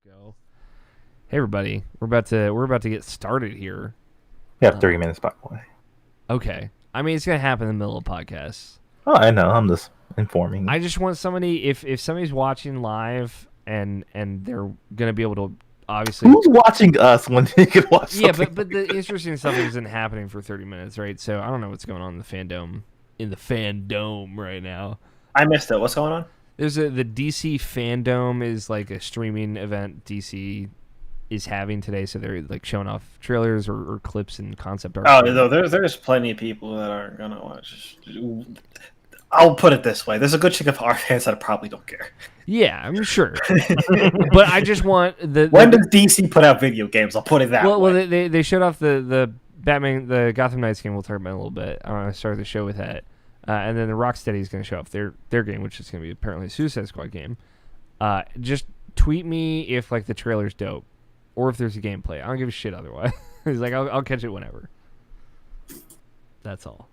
Go. Hey everybody, we're about to get started here. We have 30 minutes, by the way. Okay. I mean, it's gonna happen in the middle of podcasts. Oh, I know. I'm just informing. I just want somebody, if somebody's watching live and they're gonna be able to obviously. Who's watching us when they can watch something? Yeah, but the interesting stuff isn't happening for 30 minutes, right? So I don't know what's going on in the FanDome right now. I missed it. What's going on? There's the DC FanDome is like a streaming event DC is having today, so they're like showing off trailers or clips and concept art. Oh, no, there's plenty of people that aren't gonna watch. I'll put it this way: there's a good chunk of our fans that probably don't care. Yeah, I'm sure. But I just want when does DC put out video games? I'll put it that way. Well, they showed off the Batman, the Gotham Knights game. We'll talk about in a little bit. I want to start the show with that. And then the Rocksteady is going to show off their game, which is going to be apparently a Suicide Squad game. Just tweet me if like the trailer's dope, or if there's a gameplay. I don't give a shit otherwise. He's like, I'll catch it whenever. That's all.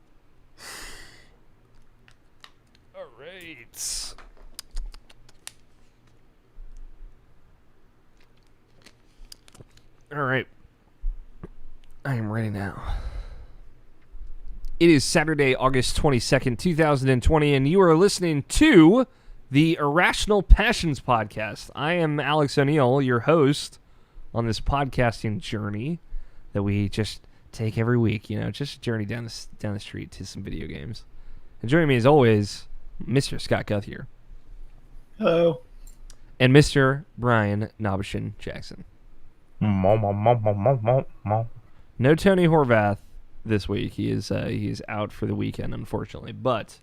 All right. All right. I am ready now. It is Saturday, August 22nd, 2020, and you are listening to the Irrational Passions Podcast. I am Alex O'Neill, your host on this podcasting journey that we just take every week, just a journey down the street to some video games. And joining me, as always, Mr. Scott Guthier. Hello. And Mr. Brian Nobishin Jackson. No Tony Horvath this week. He is out for the weekend, unfortunately, but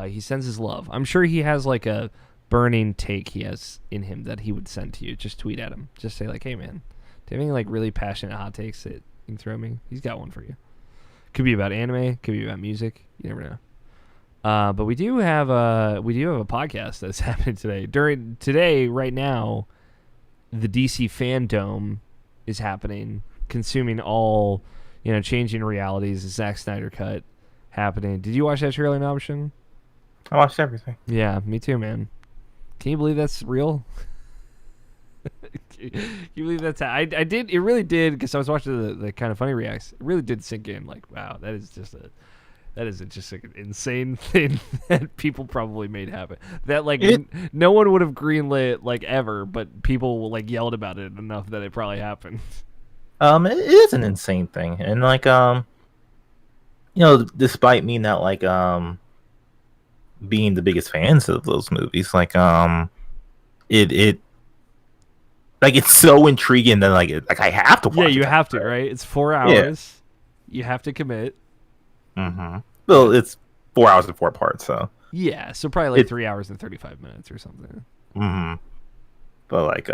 he sends his love. I'm sure he has like a burning take he has in him that he would send to you. Just tweet at him. Just say like, hey man, do you have any like really passionate hot takes that you can throw me? He's got one for you. Could be about anime, could be about music, you never know. But we do have a podcast that's happening today. Right now, the DC FanDome is happening, consuming all changing realities, the Zack Snyder cut happening. Did you watch that trailer, Nobishin? I watched everything. Yeah, me too, man. Can you believe that's real? Can you believe that's I did. It really did, because I was watching the kind of funny reacts. It really did sink in. Like, wow, that is just like an insane thing that people probably made happen. That like no one would have greenlit like ever, but people like yelled about it enough that it probably happened. It is an insane thing, and like despite me not like being the biggest fans of those movies, like it like it's so intriguing that like I have to watch. Yeah, you have to, right? It's 4 hours. Yeah. You have to commit. Mm-hmm. Well, it's 4 hours and 4 parts, so yeah, so probably like 3 hours and 35 minutes or something. Mm-hmm. But like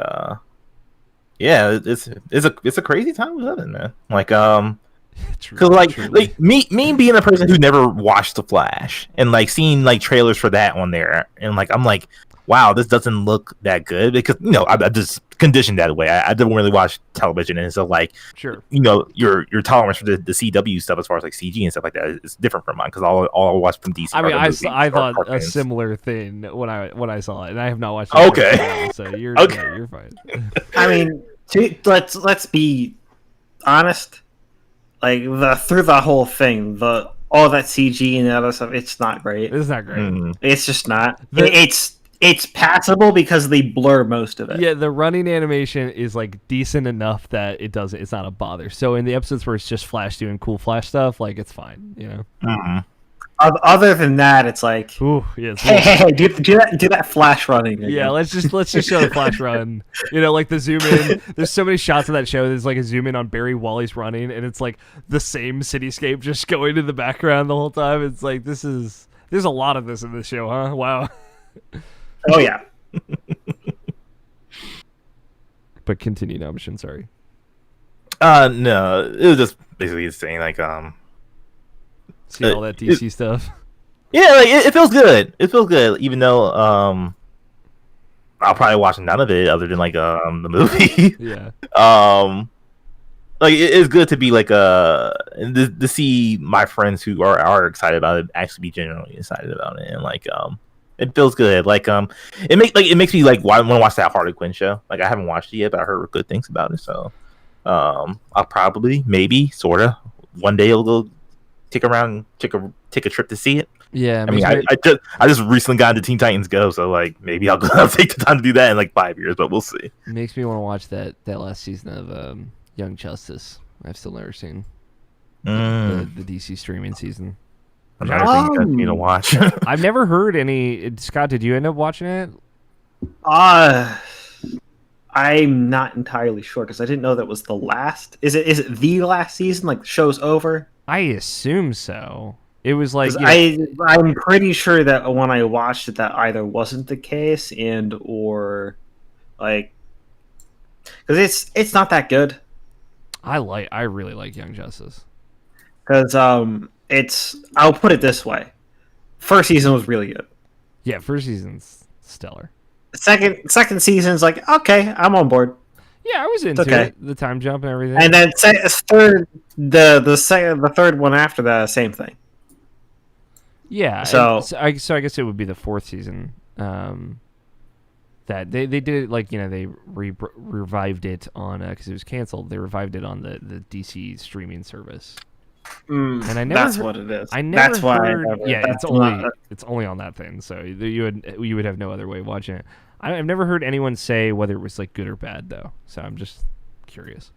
yeah, it's a crazy time we live in, man. Like, because like me being a person who never watched The Flash and like seeing like trailers for that on there, and like I'm like, wow, this doesn't look that good, because I'm just conditioned that way. I don't really watch television, and so like, sure, your tolerance for the CW stuff as far as like CG and stuff like that is different from mine, because all I watch from DC. I mean, I thought cartoons. A similar thing when I saw it, and I have not watched it. Okay, so you're okay. Yeah, you're fine. I mean, let's be honest. Like through the whole thing, all that CG and that other stuff, it's not great. It's not great. Mm-hmm. It's just not. It's passable because they blur most of it. Yeah, the running animation is like decent enough that it's not a bother. So in the episodes where it's just Flash doing cool Flash stuff, like it's fine, Mm-hmm. Other than that, it's like, ooh, yeah, hey, do that Flash running again. Yeah, let's just show the Flash run. Like the zoom in. There's so many shots of that show. There's like a zoom in on Barry Wally's running, and it's like the same cityscape just going in the background the whole time. It's like there's a lot of this in this show, huh? Wow. Oh yeah. But continue, Nobishin, sorry. No, it was just basically saying like see all that DC stuff. Yeah, like it feels good. It feels good, even though I'll probably watch none of it other than like the movie. Yeah. Like it's good to be like to see my friends who are excited about it actually be genuinely excited about it, and like It feels good. It makes me like want to watch that Harley Quinn show. Like I haven't watched it yet, but I heard good things about it. So, I'll probably, maybe, sorta, one day I'll go take a trip to see it. Yeah, I mean, I just recently got into Teen Titans Go, so like maybe I'll take the time to do that in like 5 years, but we'll see. Makes me want to watch that last season of Young Justice. I've still never seen the DC streaming season. Another thing you guys need to watch. I've never heard any. Scott, did you end up watching it? I'm not entirely sure because I didn't know that was the last. Is it the last season? Like the show's over? I assume so. It was like I'm pretty sure that when I watched it, that either wasn't the case or like because it's not that good. I really like Young Justice because I'll put it this way: first season was really good. Yeah, first season's stellar. Second season's like okay, I'm on board. Yeah, I was into it. The time jump and everything. And then the third one after that, same thing. Yeah, so I guess it would be the fourth season. That they did it like they revived it on because it was canceled. They revived it on the DC streaming service. And I never that's what it is. I never that's heard. Why it's only on that thing. So you would have no other way of watching it. I've never heard anyone say whether it was like good or bad though. So I'm just curious.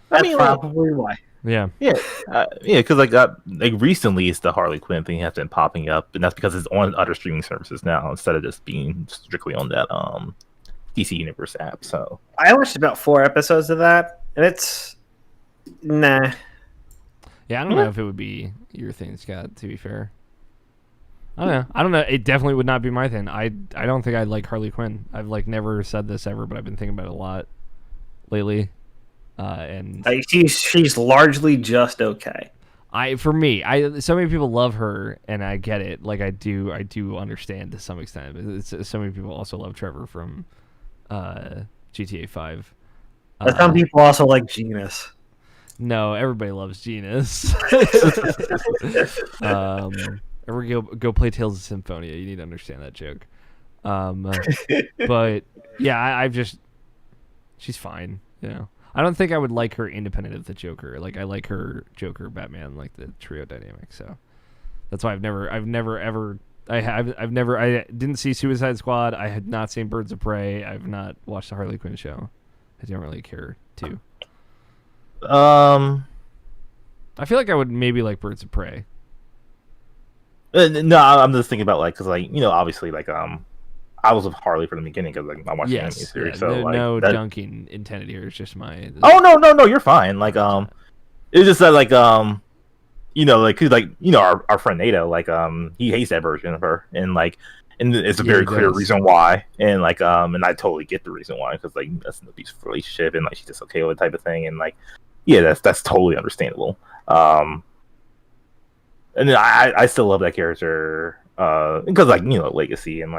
That's probably why. Yeah. Because like recently, it's the Harley Quinn thing has been popping up, and that's because it's on other streaming services now instead of just being strictly on that DC Universe app. So I watched about 4 episodes of that, and it's nah. Yeah, I don't know if it would be your thing, Scott. To be fair, I don't know. It definitely would not be my thing. I don't think I'd like Harley Quinn. I've like never said this ever, but I've been thinking about it a lot lately. And she's largely just okay. So many people love her, and I get it. Like I do understand to some extent. So many people also love Trevor from GTA 5. Some people also like Genus. No, everybody loves Genus. Go play Tales of Symphonia. You need to understand that joke. But yeah, she's fine. I don't think I would like her independent of the Joker. Like I like her Joker Batman, like the trio dynamic. So that's why I didn't see Suicide Squad. I had not seen Birds of Prey. I've not watched the Harley Quinn show. I don't really care to. I feel like I would maybe like Birds of Prey. No, I'm just thinking about because obviously I was with Harley from the beginning because I watched the anime series. Yeah, so no dunking intended here. It's just my. Oh no, you're fine. It's just that our friend Nato, he hates that version of her, and it's a very clear reason why, and and I totally get the reason why because that's an abusive relationship, and she's just okay with the type of thing, and that's totally understandable. And then I still love that character because legacy and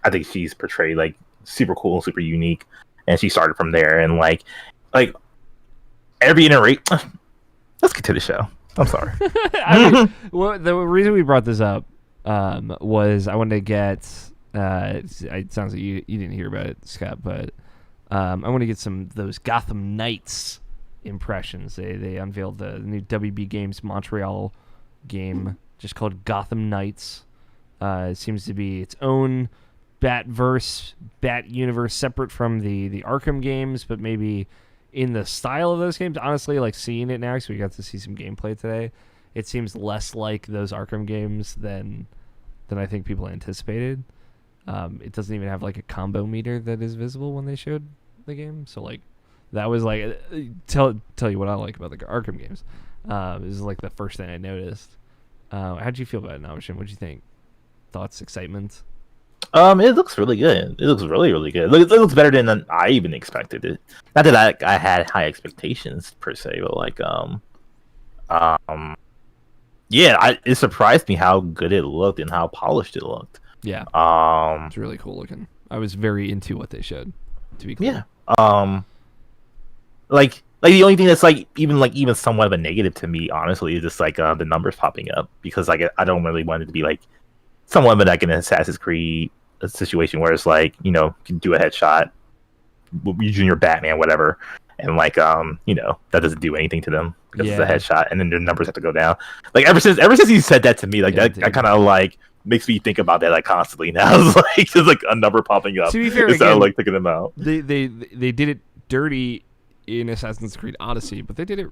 I think she's portrayed super cool and super unique, and she started from there. And every iteration. Let's get to the show. I'm sorry. Well, the reason we brought this up was I wanted to get. It sounds like you didn't hear about it, Scott, but I want to get some of those Gotham Knights impressions. They unveiled the new WB Games Montreal game, just called Gotham Knights. It seems to be its own Bat universe, separate from the Arkham games, but maybe in the style of those games. Honestly, seeing it now, because we got to see some gameplay today, it seems less like those Arkham games than I think people anticipated. It doesn't even have a combo meter that is visible when they showed the game. So that was tell you what I like about the Arkham games. This is the first thing I noticed. How'd you feel about it, Navishin? What'd you think? Thoughts, excitement? It looks really good. It looks really, really good. It looks better than I even expected it. Not that I had high expectations per se, but it surprised me how good it looked and how polished it looked. Yeah. It's really cool looking. I was very into what they showed, to be clear. Yeah. The only thing that's even somewhat of a negative to me, honestly, is just the numbers popping up because I don't really want it to be somewhat of like an Assassin's Creed situation where it's like, you know, you can do a headshot using your Batman, whatever, and like you know, that doesn't do anything to them because it's a headshot, and then their numbers have to go down. Like ever since you said that to me, like that kind of like makes me think about that like constantly now. It's like there's like a number popping up. To be fair, instead again, of like picking them out. They did it dirty in Assassin's Creed Odyssey, but they did it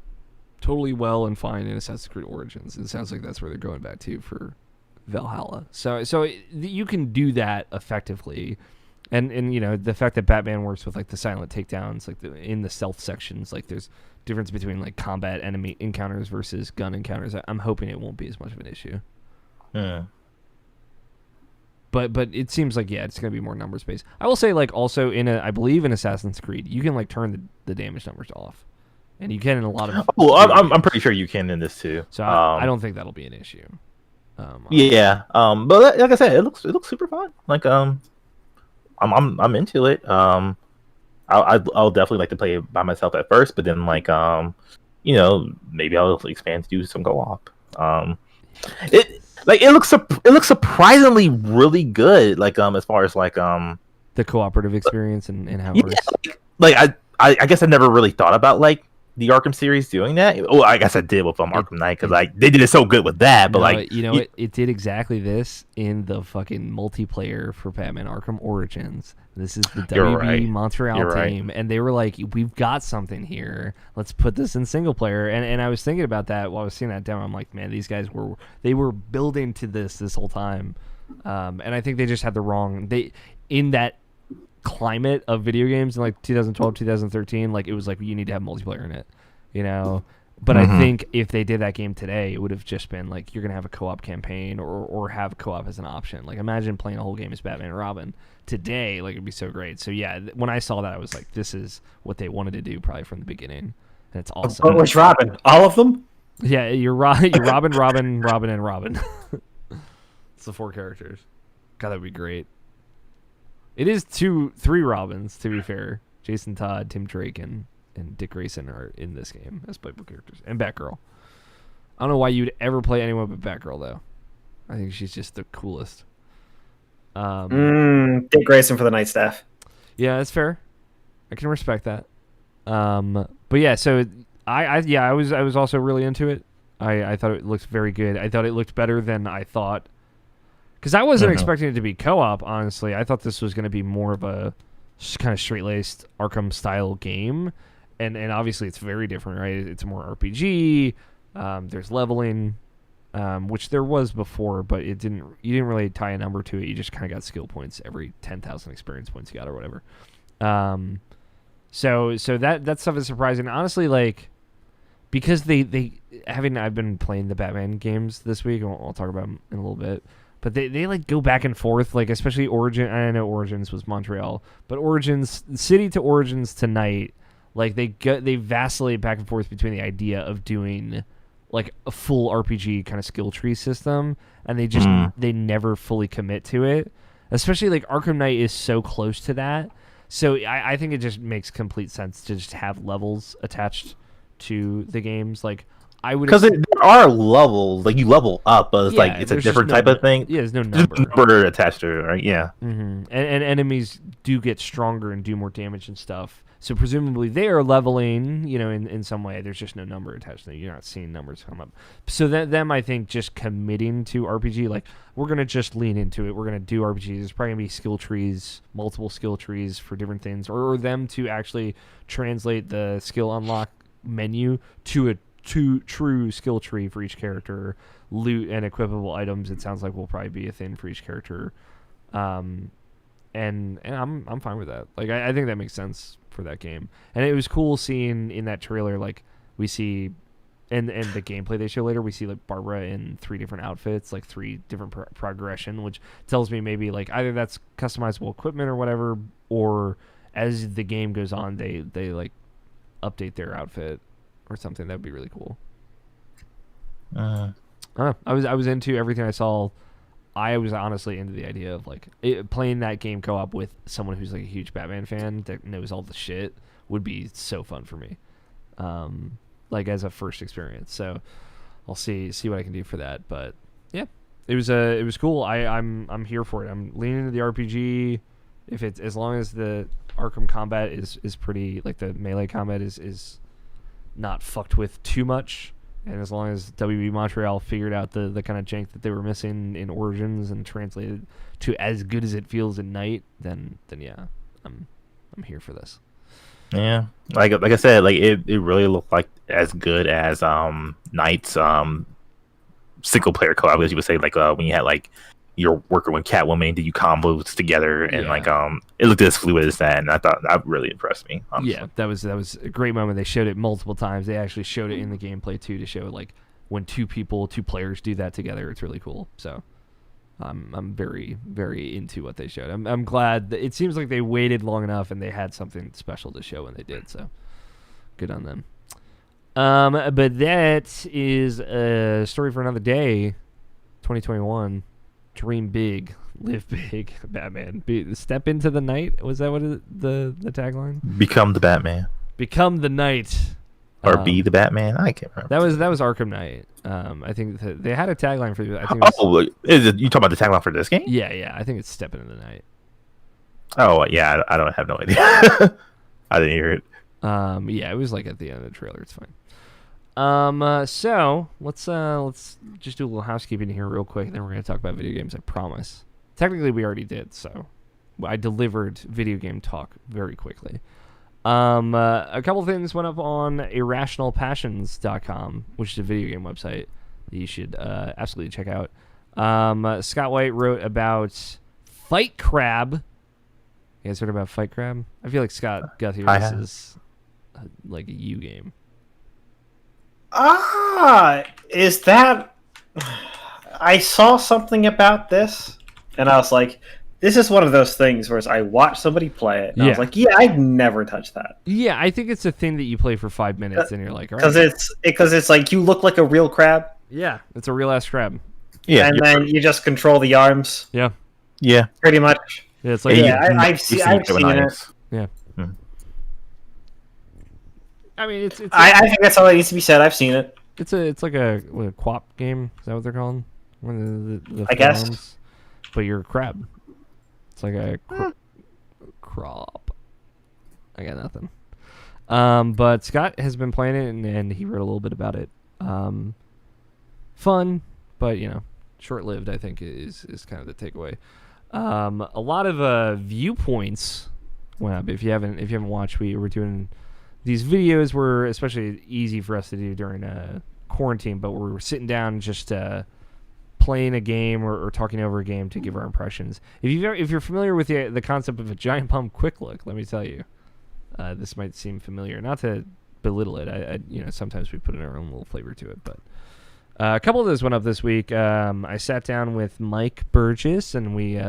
totally well and fine in Assassin's Creed Origins. It sounds like that's where they're going back to for Valhalla. So you can do that effectively. And you know, the fact that Batman works with like the silent takedowns, like in the stealth sections, like there's difference between like combat enemy encounters versus gun encounters. I'm hoping it won't be as much of an issue. Yeah. But it seems like it's gonna be more numbers based. I will say like also I believe in Assassin's Creed you can like turn the damage numbers off, and you can in a lot of. Well, I'm pretty sure you can in this too. So I don't think that'll be an issue. But like I said, it looks super fun. Like I'm into it. I'll definitely like to play it by myself at first, but then like you know, maybe I'll expand to do some co-op. It looks surprisingly really good. Like as far as like the cooperative experience and how it works. Like I guess I never really thought about like the Arkham series doing that. Well, I guess I did with Arkham Knight because like they did it so good with that. But like you know, it did exactly this in the fucking multiplayer for Batman Arkham Origins. This is the WB Montreal team, and they were like, "We've got something here. Let's put this in single player." And I was thinking about that while I was seeing that demo. I'm like, man, these guys were building to this whole time, and I think they just had the wrong in that climate of video games in like 2012 2013, like it was like you need to have multiplayer in it, you know. But I think if they did that game today, it would have just been like you're gonna have a co-op campaign or have co-op as an option. Like imagine playing a whole game as Batman and Robin today, like it'd be so great. So yeah, when I saw that, I was like, this is what they wanted to do probably from the beginning, and it's awesome. But which Robin? All of them? Yeah, you're Robin, and Robin. It's the 4 characters. God, that'd be great. It is 3 Robins, to be fair. Jason Todd, Tim Drake, and Dick Grayson are in this game as playable characters. And Batgirl. I don't know why you'd ever play anyone but Batgirl, though. I think she's just the coolest. Dick Grayson for the Night Staff. Yeah, that's fair. I can respect that. But yeah, so I was also really into it. I thought it looked very good. I thought it looked better than I thought. Because I wasn't expecting it to be co-op, honestly. I thought this was going to be more of a kind of straight-laced Arkham-style game. And obviously it's very different, right? It's more RPG. There's leveling, which there was before, but you didn't really tie a number to it. You just kind of got skill points every 10,000 experience points you got or whatever. So that stuff is surprising. Honestly, like, because I've been playing the Batman games this week, and I'll talk about them in a little bit. But they like go back and forth, like especially Origin. I know Origins was Montreal, but Origins City to Origins tonight, like they vacillate back and forth between the idea of doing like a full RPG kind of skill tree system, and they never fully commit to it. Especially like Arkham Knight is so close to that, so I think it just makes complete sense to just have levels attached to the games. Like I would, because there are levels, like you level up, but it's like it's a different type of thing. Yeah, there's no number. Number attached to it, right? Yeah. Mm-hmm. And enemies do get stronger and do more damage and stuff. So presumably they are leveling, you know, in some way. There's just no number attached to it. You're not seeing numbers come up. So them, I think, just committing to RPG, like we're gonna just lean into it. We're gonna do RPGs. There's probably gonna be skill trees, multiple skill trees for different things, or them to actually translate the skill unlock menu to a true skill tree for each character. Loot and equipable items, it sounds like, will probably be a thing for each character. And I'm fine with that. Like I think that makes sense for that game. And it was cool seeing in that trailer, like we see and the gameplay they show later, we see like Barbara in 3 different outfits, like 3 different progression, which tells me maybe like either that's customizable equipment or whatever, or as the game goes on they like update their outfit or something. That would be really cool. I was into everything I saw. I was honestly into the idea of like playing that game co-op with someone who's like a huge Batman fan that knows all the shit would be so fun for me. Like as a first experience. So I'll see what I can do for that. But yeah, It was cool. I'm here for it. I'm leaning into the RPG. If it's as long as the Arkham combat is pretty, like the melee combat is not fucked with too much, and as long as WB Montreal figured out the kind of jank that they were missing in Origins and translated to as good as it feels in Night, then yeah, I'm here for this. Yeah, like I said, like it really looked like as good as Knight's single player co-op, as you would say, like when you had like you're working with Catwoman, did you combos together, and like it looked as fluid as that, and I thought that really impressed me. Honestly. Yeah, that was a great moment. They showed it multiple times. They actually showed it in the gameplay too, to show like when two players do that together, it's really cool. So I'm very, very into what they showed. I'm glad that it seems like they waited long enough and they had something special to show when they did. So good on them. But that is a story for another day. 2021. Dream big, live big, Batman. Step into the night. Was that what the tagline? Become the Batman. Become the Knight. Or be the Batman. I can't remember. That was Arkham Knight. I think they had a tagline for it. I think is it, you talking about the tagline for this game? Yeah. I think it's Step into the Night. Oh yeah, I don't have no idea. I didn't hear it. Yeah, it was like at the end of the trailer. It's fine. So let's just do a little housekeeping here real quick, and then we're gonna talk about video games. I promise. Technically, we already did, so I delivered video game talk very quickly. A couple things went up on irrationalpassions.com, which is a video game website that you should absolutely check out. Scott White wrote about Fight Crab. You guys heard about Fight Crab? I feel like Scott got here. This is like a U game. Is that... I saw something about this, and I was like, this is one of those things where I watched somebody play it, and I was like, yeah, I'd never touch that. Yeah, I think it's a thing that you play for 5 minutes, and you're like, all right. Because it's like, you look like a real crab. Yeah, it's a real-ass crab. Yeah, and then you just control the arms. Yeah. Yeah. Pretty much. Yeah, it's like I've seen it. Yeah. I mean, it's I think that's all that needs to be said. I've seen it. It's like a QWOP game. Is that what they're called? The I guess. But you're a crab. It's like a crop. I got nothing. But Scott has been playing it, and he wrote a little bit about it. Fun, but short-lived. I think is kind of the takeaway. A lot of viewpoints went up. If you haven't watched, we were doing these videos were especially easy for us to do during quarantine, but we were sitting down just playing a game or talking over a game to give our impressions. If you're familiar with the concept of a giant bomb quick look, let me tell you, this might seem familiar. Not to belittle it, I sometimes we put in our own little flavor to it, but a couple of those went up this week. I sat down with Mike Burgess and we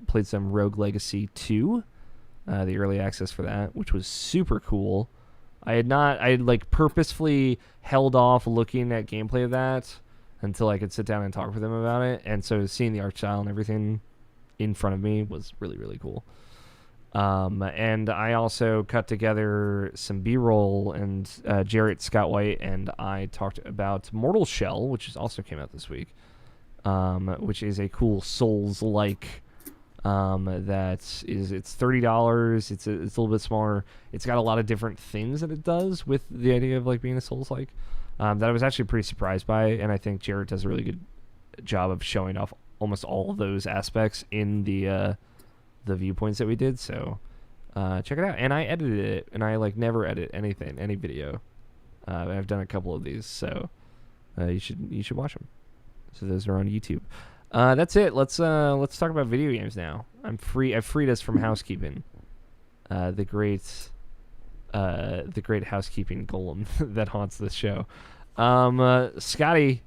played some Rogue Legacy 2, the early access for that, which was super cool. I had purposefully held off looking at gameplay of that until I could sit down and talk with him about it, and so seeing the art style and everything in front of me was really, really cool. And I also cut together some B-roll, and Jarrett, Scott White, and I talked about Mortal Shell, which also came out this week, which is a cool Souls-like that is, it's $30. It's a little bit smaller. It's got a lot of different things that it does with the idea of being a Souls-like. That I was actually pretty surprised by, and I think Jarrett does a really good job of showing off almost all of those aspects in the viewpoints that we did. So check it out. And I edited it, and I never edit anything, any video. I've done a couple of these, so you should watch them. So those are on YouTube. That's it. Let's talk about video games now. I'm free. I've freed us from housekeeping. The great housekeeping golem that haunts this show. Scotty.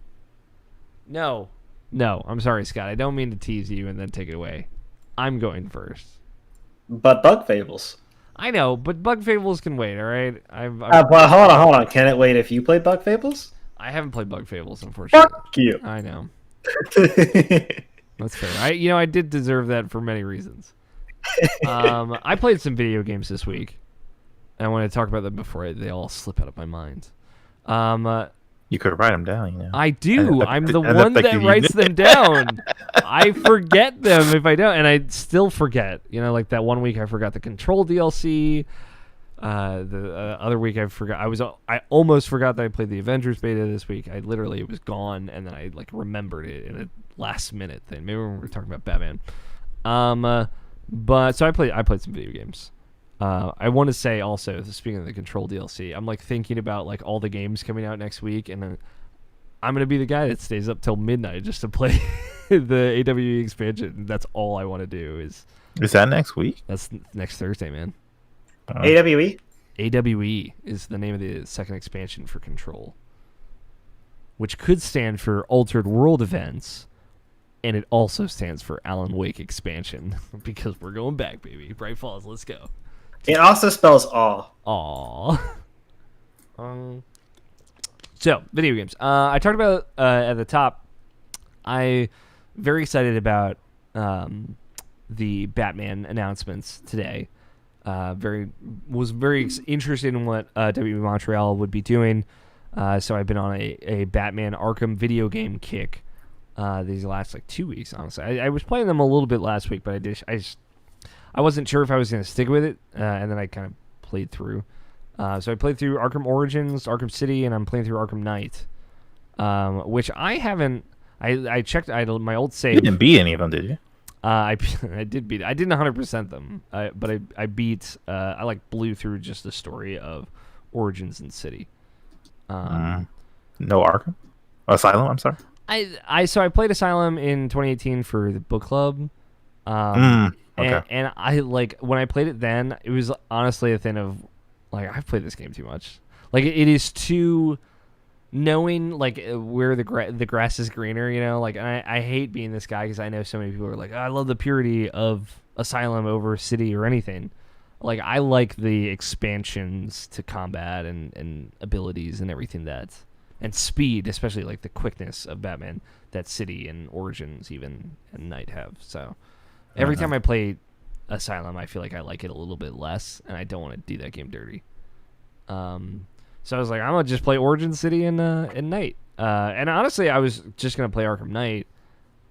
No, I'm sorry, Scott. I don't mean to tease you and then take it away. I'm going first. But Bug Fables. I know, but Bug Fables can wait, all right? But hold on. Can it wait if you play Bug Fables? I haven't played Bug Fables, unfortunately. Fuck you. I know. That's fair. I did deserve that for many reasons. I played some video games this week. I want to talk about them before they all slip out of my mind. You could write them down, you know. I do. I'm the one that writes them down. I forget them if I don't, and I still forget. You know, like that one week I forgot the Control DLC. The other week I forgot. I almost forgot that I played the Avengers beta this week. It was gone, and then I like remembered it in a last minute thing. Maybe when we were talking about Batman. But so I played some video games. I want to say also, speaking of the Control DLC, I'm like thinking about like all the games coming out next week, and then I'm gonna be the guy that stays up till midnight just to play the AWE expansion. That's all I want to do. Is that next week? That's next Thursday, man. AWE? AWE is the name of the second expansion for Control, which could stand for Altered World Events, and it also stands for Alan Wake Expansion, because we're going back, baby. Bright Falls, let's go. It also spells aw. Aww. So, video games. I talked about at the top, I'm very excited about the Batman announcements today. Was very interested in what WB Montreal would be doing. So I've been on a Batman Arkham video game kick these last like 2 weeks. Honestly, I was playing them a little bit last week, but I wasn't sure if I was going to stick with it, and then I kind of played through. So I played through Arkham Origins, Arkham City, and I'm playing through Arkham Knight, which I haven't. I checked my old save. You didn't beat any of them, did you? I did beat it. I didn't 100% them, but I beat. I like blew through just the story of Origins and City. No Arkham, Asylum. I'm sorry. So I played Asylum in 2018 for the book club. Okay. And I like when I played it then, it was honestly a thing of like I've played this game too much. Like it is too knowing like where the grass is greener, you know. Like I hate being this guy because I know so many people are like, I love the purity of Asylum over City or anything. Like I like the expansions to combat and abilities and everything and speed, especially like the quickness of Batman that City and Origins even and Knight have. So. Every time I play Asylum, I feel like I like it a little bit less, and I don't want to do that game dirty. So I was like, I'm going to just play Origin City and Knight. And honestly, I was just going to play Arkham Knight,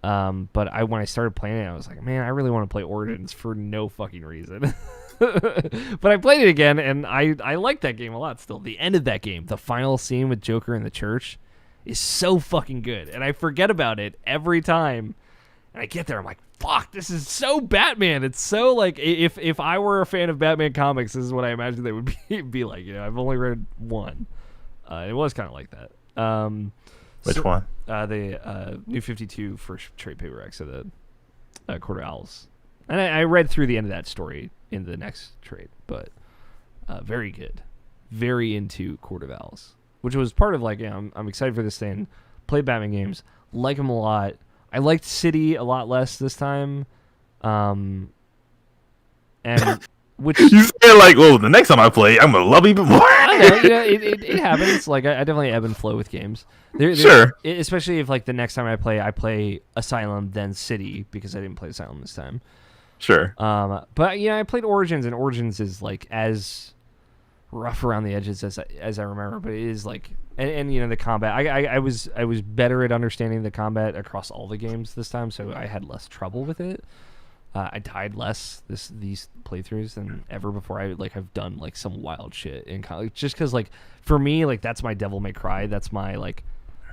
but when I started playing it, I was like, man, I really want to play Origins for no fucking reason. But I played it again, and I like that game a lot still. The end of that game, the final scene with Joker in the church, is so fucking good, and I forget about it every time. And I get there, I'm like, fuck, this is so Batman. It's so like, if I were a fan of Batman comics, this is what I imagine they would be like. You know, I've only read one. It was kind of like that. Which one? The New 52 first trade paperback, so the Court of Owls. And I read through the end of that story in the next trade, but very good. Very into Court of Owls, which was part of like, yeah, I'm excited for this thing. Play Batman games, like them a lot. I liked City a lot less this time, and which you say like, well, the next time I play, I'm gonna love even more. I know, you know, it happens. Like I definitely ebb and flow with games. Sure, especially if like the next time I play Asylum then City because I didn't play Asylum this time. Sure. But yeah, I played Origins, and Origins is like as rough around the edges as I remember, but it is like. And you know the combat. I was better at understanding the combat across all the games this time, so I had less trouble with it. I died less these playthroughs than ever before. I've done like some wild shit in college, just because like for me like that's my Devil May Cry. That's my like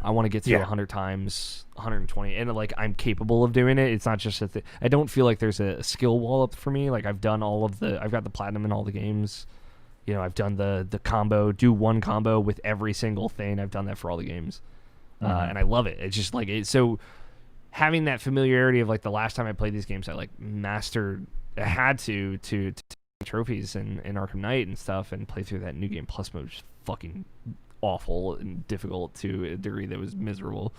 I want to get through 100 times, 120, and like I'm capable of doing it. It's not just I don't feel like there's a skill wall up for me. Like I've got the platinum in all the games. You know, I've done the combo, do one combo with every single thing. I've done that for all the games. And I love it. It's just like, so having that familiarity of like the last time I played these games, I like mastered, I had to trophies in Arkham Knight and stuff and play through that New Game Plus mode, which is fucking awful and difficult to a degree that was miserable.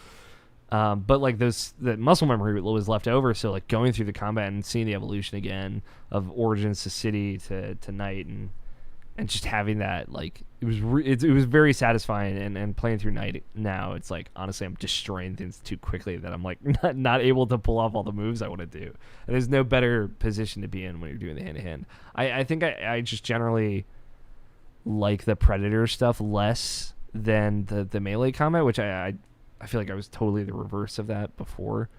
But like the muscle memory was left over. So like going through the combat and seeing the evolution again of Origins to City to Knight and just having that, like, it was very satisfying. And playing through Knight now, it's like, honestly, I'm destroying things too quickly that I'm like not able to pull off all the moves I want to do. And there's no better position to be in when you're doing the hand-to-hand. I think I just generally like the Predator stuff less than the melee combat, which I feel like I was totally the reverse of that before.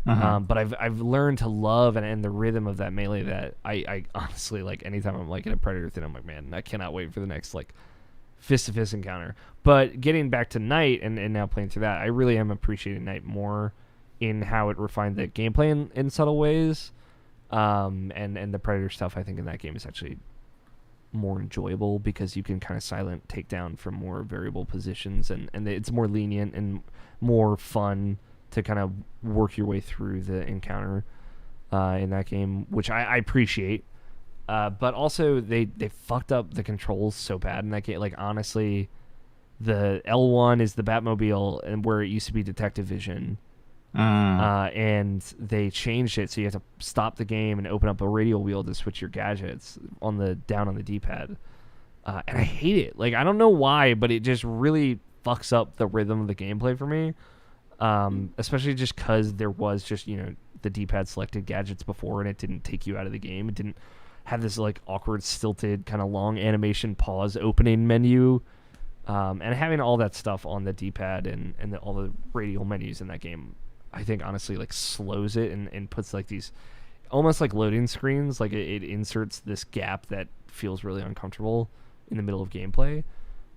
But I've learned to love and the rhythm of that melee that I honestly like. Anytime I'm like in a Predator thing, I'm like, man, I cannot wait for the next like fist to fist encounter. But getting back to Night and now playing through that, I really am appreciating Night more in how it refined the gameplay in subtle ways. And the Predator stuff I think in that game is actually more enjoyable because you can kind of silent take down from more variable positions and it's more lenient and more fun to kind of work your way through the encounter in that game, which I appreciate. But also they fucked up the controls so bad in that game. Like honestly, the L1 is the Batmobile and where it used to be Detective Vision. And they changed it so you have to stop the game and open up a radial wheel to switch your gadgets down on the D-pad. And I hate it. Like I don't know why, but it just really fucks up the rhythm of the gameplay for me. Especially just because there was just, the D-pad selected gadgets before and it didn't take you out of the game. It didn't have this like awkward, stilted, kind of long animation pause opening menu. And having all that stuff on the D-pad and all the radial menus in that game, I think honestly like slows it and puts like these almost like loading screens. Like it inserts this gap that feels really uncomfortable in the middle of gameplay.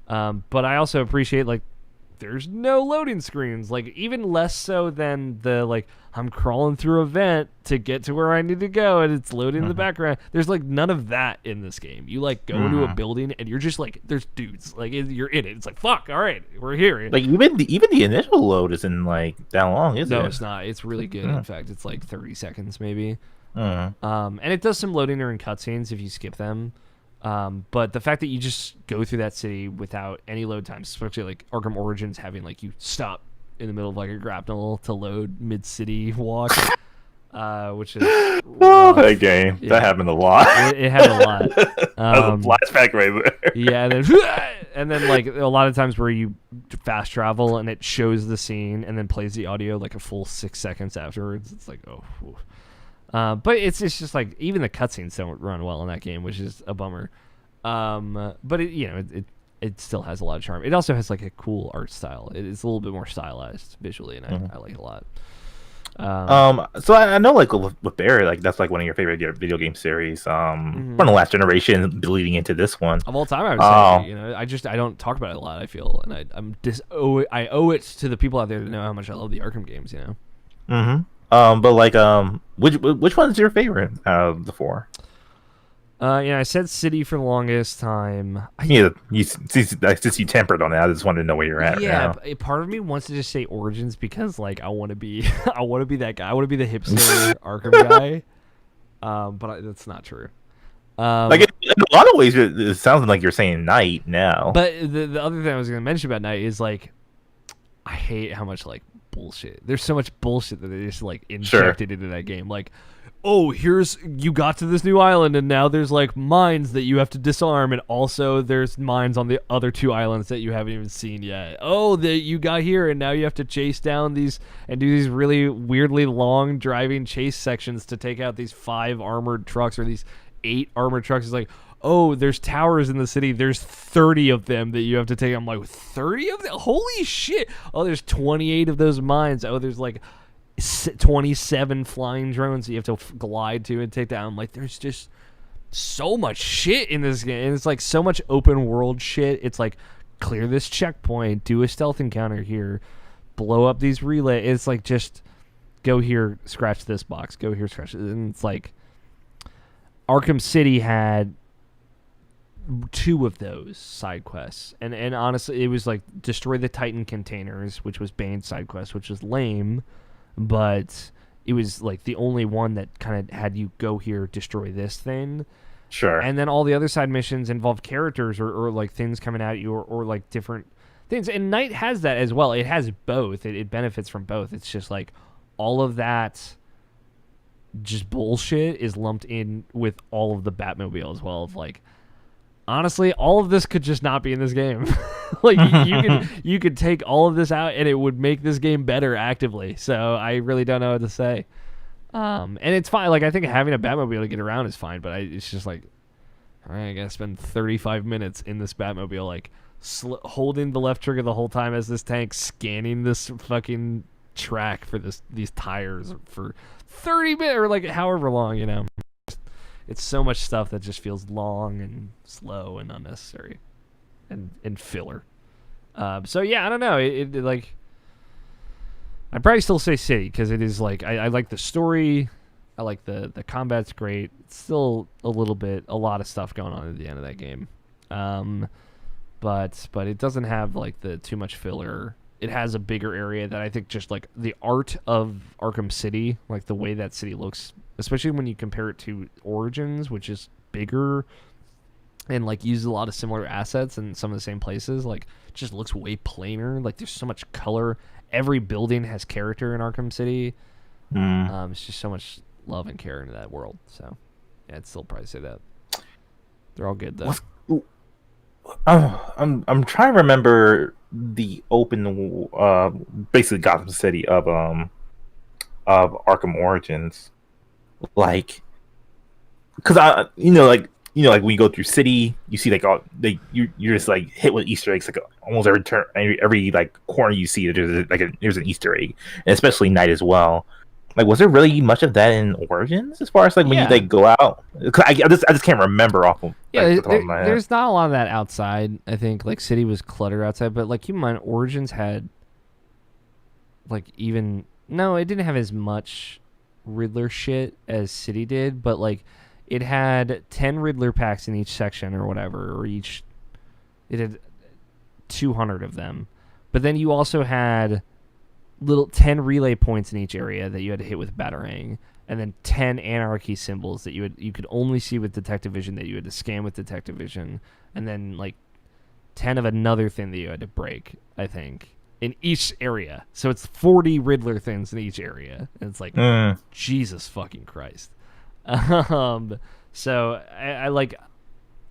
But I also appreciate like there's no loading screens, like even less so than the like I'm crawling through a vent to get to where I need to go and it's loading in the background. There's like none of that in this game. You like go into a building and you're just like there's dudes like you're in it. It's like fuck, all right, we're here. Like even the initial load isn't like that long, is it? No, it's not. It's really good. In fact, it's like 30 seconds maybe. And it does some loading during cutscenes if you skip them. But the fact that you just go through that city without any load times, especially like Arkham Origins having like you stop in the middle of like a grapnel to load mid-city walk, which is that game. Yeah. That happened a lot. It happened a lot. That was a flashback right there. Yeah, and then like a lot of times where you fast travel and it shows the scene and then plays the audio like a full 6 seconds afterwards. It's like Whew. But it's just like even the cutscenes don't run well in that game, which is a bummer. But it still has a lot of charm. It also has like a cool art style. It's a little bit more stylized visually, and I like it a lot. So I know like with Barry, like that's like one of your favorite video game series from the last generation, bleeding into this one of all time. I would say, I don't talk about it a lot. I feel, and I owe it to the people out there to know how much I love the Arkham games. But like, which one's your favorite out of the four? I said City for the longest time. Since you tempered on it, I just wanted to know where you're at. Yeah, part of me wants to just say Origins because like I want to be that guy. I want to be the hipster Arkham guy. But that's not true. Like in a lot of ways, it sounds like you're saying Night now. But the other thing I was going to mention about Night is like I hate how much like bullshit. There's so much bullshit that they just like injected into that game. Like, oh, you got to this new island and now there's like mines that you have to disarm, and also there's mines on the other 2 islands that you haven't even seen yet. Oh, you got here and now you have to chase down these and do these really weirdly long driving chase sections to take out these 5 armored trucks or these 8 armored trucks. It's like, oh, there's towers in the city. There's 30 of them that you have to take. I'm like, 30 of them? Holy shit. Oh, there's 28 of those mines. Oh, there's like 27 flying drones that you have to glide to and take down. I'm like, there's just so much shit in this game. And it's like so much open world shit. It's like, clear this checkpoint, do a stealth encounter here, blow up these relay. It's like, just go here, scratch this box, go here, scratch it. And it's like, Arkham City had 2 of those side quests, and honestly it was like destroy the Titan containers, which was Bane's side quest, which was lame, but it was like the only one that kind of had you go here, destroy this thing. Sure. And then all the other side missions involved characters or like things coming at you or like different things, and Night has that as well. It has both. It benefits from both. It's just like all of that just bullshit is lumped in with all of the Batmobile as well. Of like, honestly, all of this could just not be in this game. Like you could take all of this out and it would make this game better actively. So I really don't know what to say. And it's fine. Like I think having a Batmobile to get around is fine, but it's just like, all right, I gotta spend 35 minutes in this Batmobile, like holding the left trigger the whole time as this tank scanning this fucking track for these tires for 30 minutes or like however long, you know. It's so much stuff that just feels long and slow and unnecessary and filler. So yeah, I don't know. It like, I'd probably still say City because it is like I like the story. I like the combat's great. It's still a lot of stuff going on at the end of that game. But it doesn't have like the too much filler. It has a bigger area that I think just like the art of Arkham City, like the way that city looks, especially when you compare it to Origins, which is bigger and like uses a lot of similar assets in some of the same places, like just looks way plainer. Like there's so much color. Every building has character in Arkham City. It's just so much love and care into that world. So yeah, I'd still probably say that. They're all good though. I'm trying to remember the open basically Gotham City of Arkham Origins, like, because like when you go through City, you see like you're just like hit with Easter eggs like almost every turn, every like corner you see there's an Easter egg, and especially night as well. Like, was there really much of that in Origins as far as like when you like go out? Cause I just can't remember off of the top of my head. There's not a lot of that outside. I think like City was cluttered outside, but like keep in mind Origins had like it didn't have as much Riddler shit as City did, but like it had 10 Riddler packs in each section or whatever, it had 200 of them. But then you also had little 10 relay points in each area that you had to hit with Batarang, and then 10 anarchy symbols that you could only see with detective vision that you had to scan with detective vision, and then like 10 of another thing that you had to break, I think, in each area. So it's 40 Riddler things in each area, and it's like Jesus fucking Christ. So I like,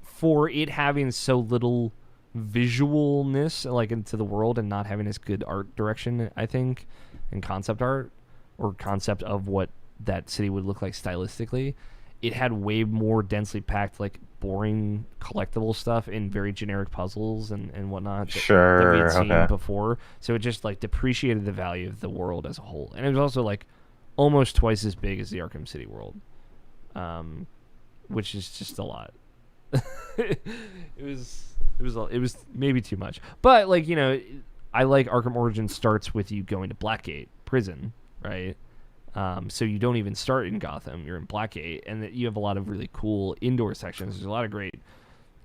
for it having so little visualness like into the world and not having as good art direction, I think, and concept art or concept of what that city would look like stylistically, it had way more densely packed like boring collectible stuff in very generic puzzles and whatnot that we had seen before. So it just like depreciated the value of the world as a whole, and it was also like almost twice as big as the Arkham City world, which is just a lot. It was maybe too much, but like, you know, I like Arkham Origins starts with you going to Blackgate prison, right? So you don't even start in Gotham, you're in Blackgate, and that you have a lot of really cool indoor sections. There's a lot of great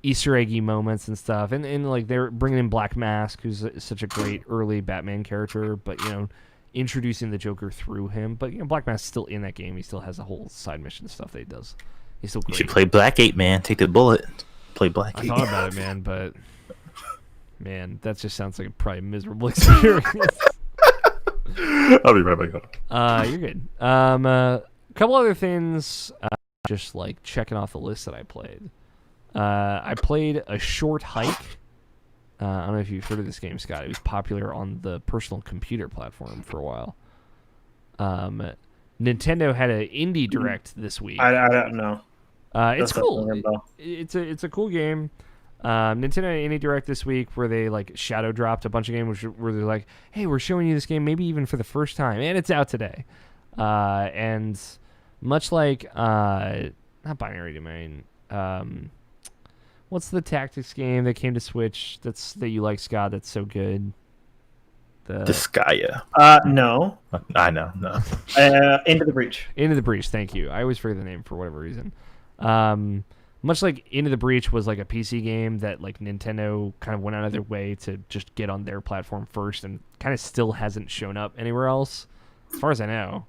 Easter eggy moments and stuff, and like they're bringing in Black Mask, who's such a great early Batman character, but you know, introducing the Joker through him. But you know, Black Mask's still in that game. He still has a whole side mission stuff that he does. He's still great. You should play Blackgate, man. Take the bullet. Play Blackgate. I thought about it, man, but man, that just sounds like a probably miserable experience. I'll be right back. You're good. A couple other things, just like checking off the list that I played. I played A Short Hike. I don't know if you've heard of this game, Scott. It was popular on the personal computer platform for a while. Nintendo had an indie direct this week. I don't know. It's cool. It's a cool game. Nintendo had an indie direct this week where they like shadow dropped a bunch of games where they're like, hey, we're showing you this game maybe even for the first time, and it's out today. And much like not Binary Domain, what's the tactics game that came to Switch that you like, Scott, that's so good? Disgaea. No. I know, no. Into the Breach. Into the Breach, thank you. I always forget the name for whatever reason. Much like Into the Breach was like a PC game that like Nintendo kind of went out of their way to just get on their platform first, and kind of still hasn't shown up anywhere else, as far as I know.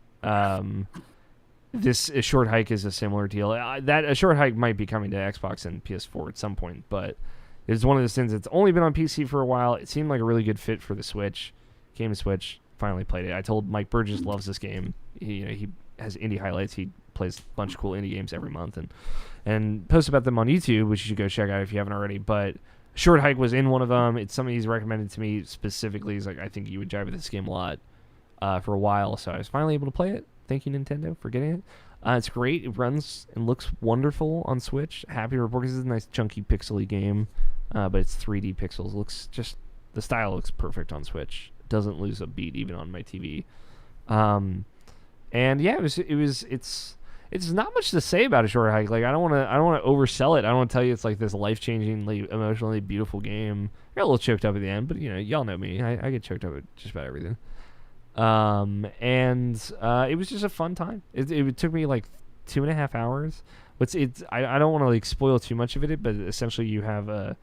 This A Short Hike is a similar deal. That A Short Hike might be coming to Xbox and PS4 at some point, but it's one of those things that's only been on PC for a while. It seemed like a really good fit for the Switch. Came to Switch, finally played it. I told Mike Burgess loves this game. He has indie highlights. He plays a bunch of cool indie games every month and posts about them on YouTube, which you should go check out if you haven't already. But Short Hike was in one of them. It's something he's recommended to me specifically. He's like, I think you would jive with this game a lot for a while. So I was finally able to play it. Thank you, Nintendo, for getting it. It's great. It runs and looks wonderful on Switch. Happy to report, this is a nice chunky pixely game. but it's 3D pixels. The style looks perfect on Switch. Doesn't lose a beat even on my TV. And yeah, it's not much to say about a short hike. Like I don't want to oversell it. I don't want to tell you it's like this life-changingly, emotionally beautiful game. I got a little choked up at the end, but y'all know me. I get choked up at just about everything. And it was just a fun time. It took me like 2.5 hours. I don't want to like spoil too much of it, but essentially you have to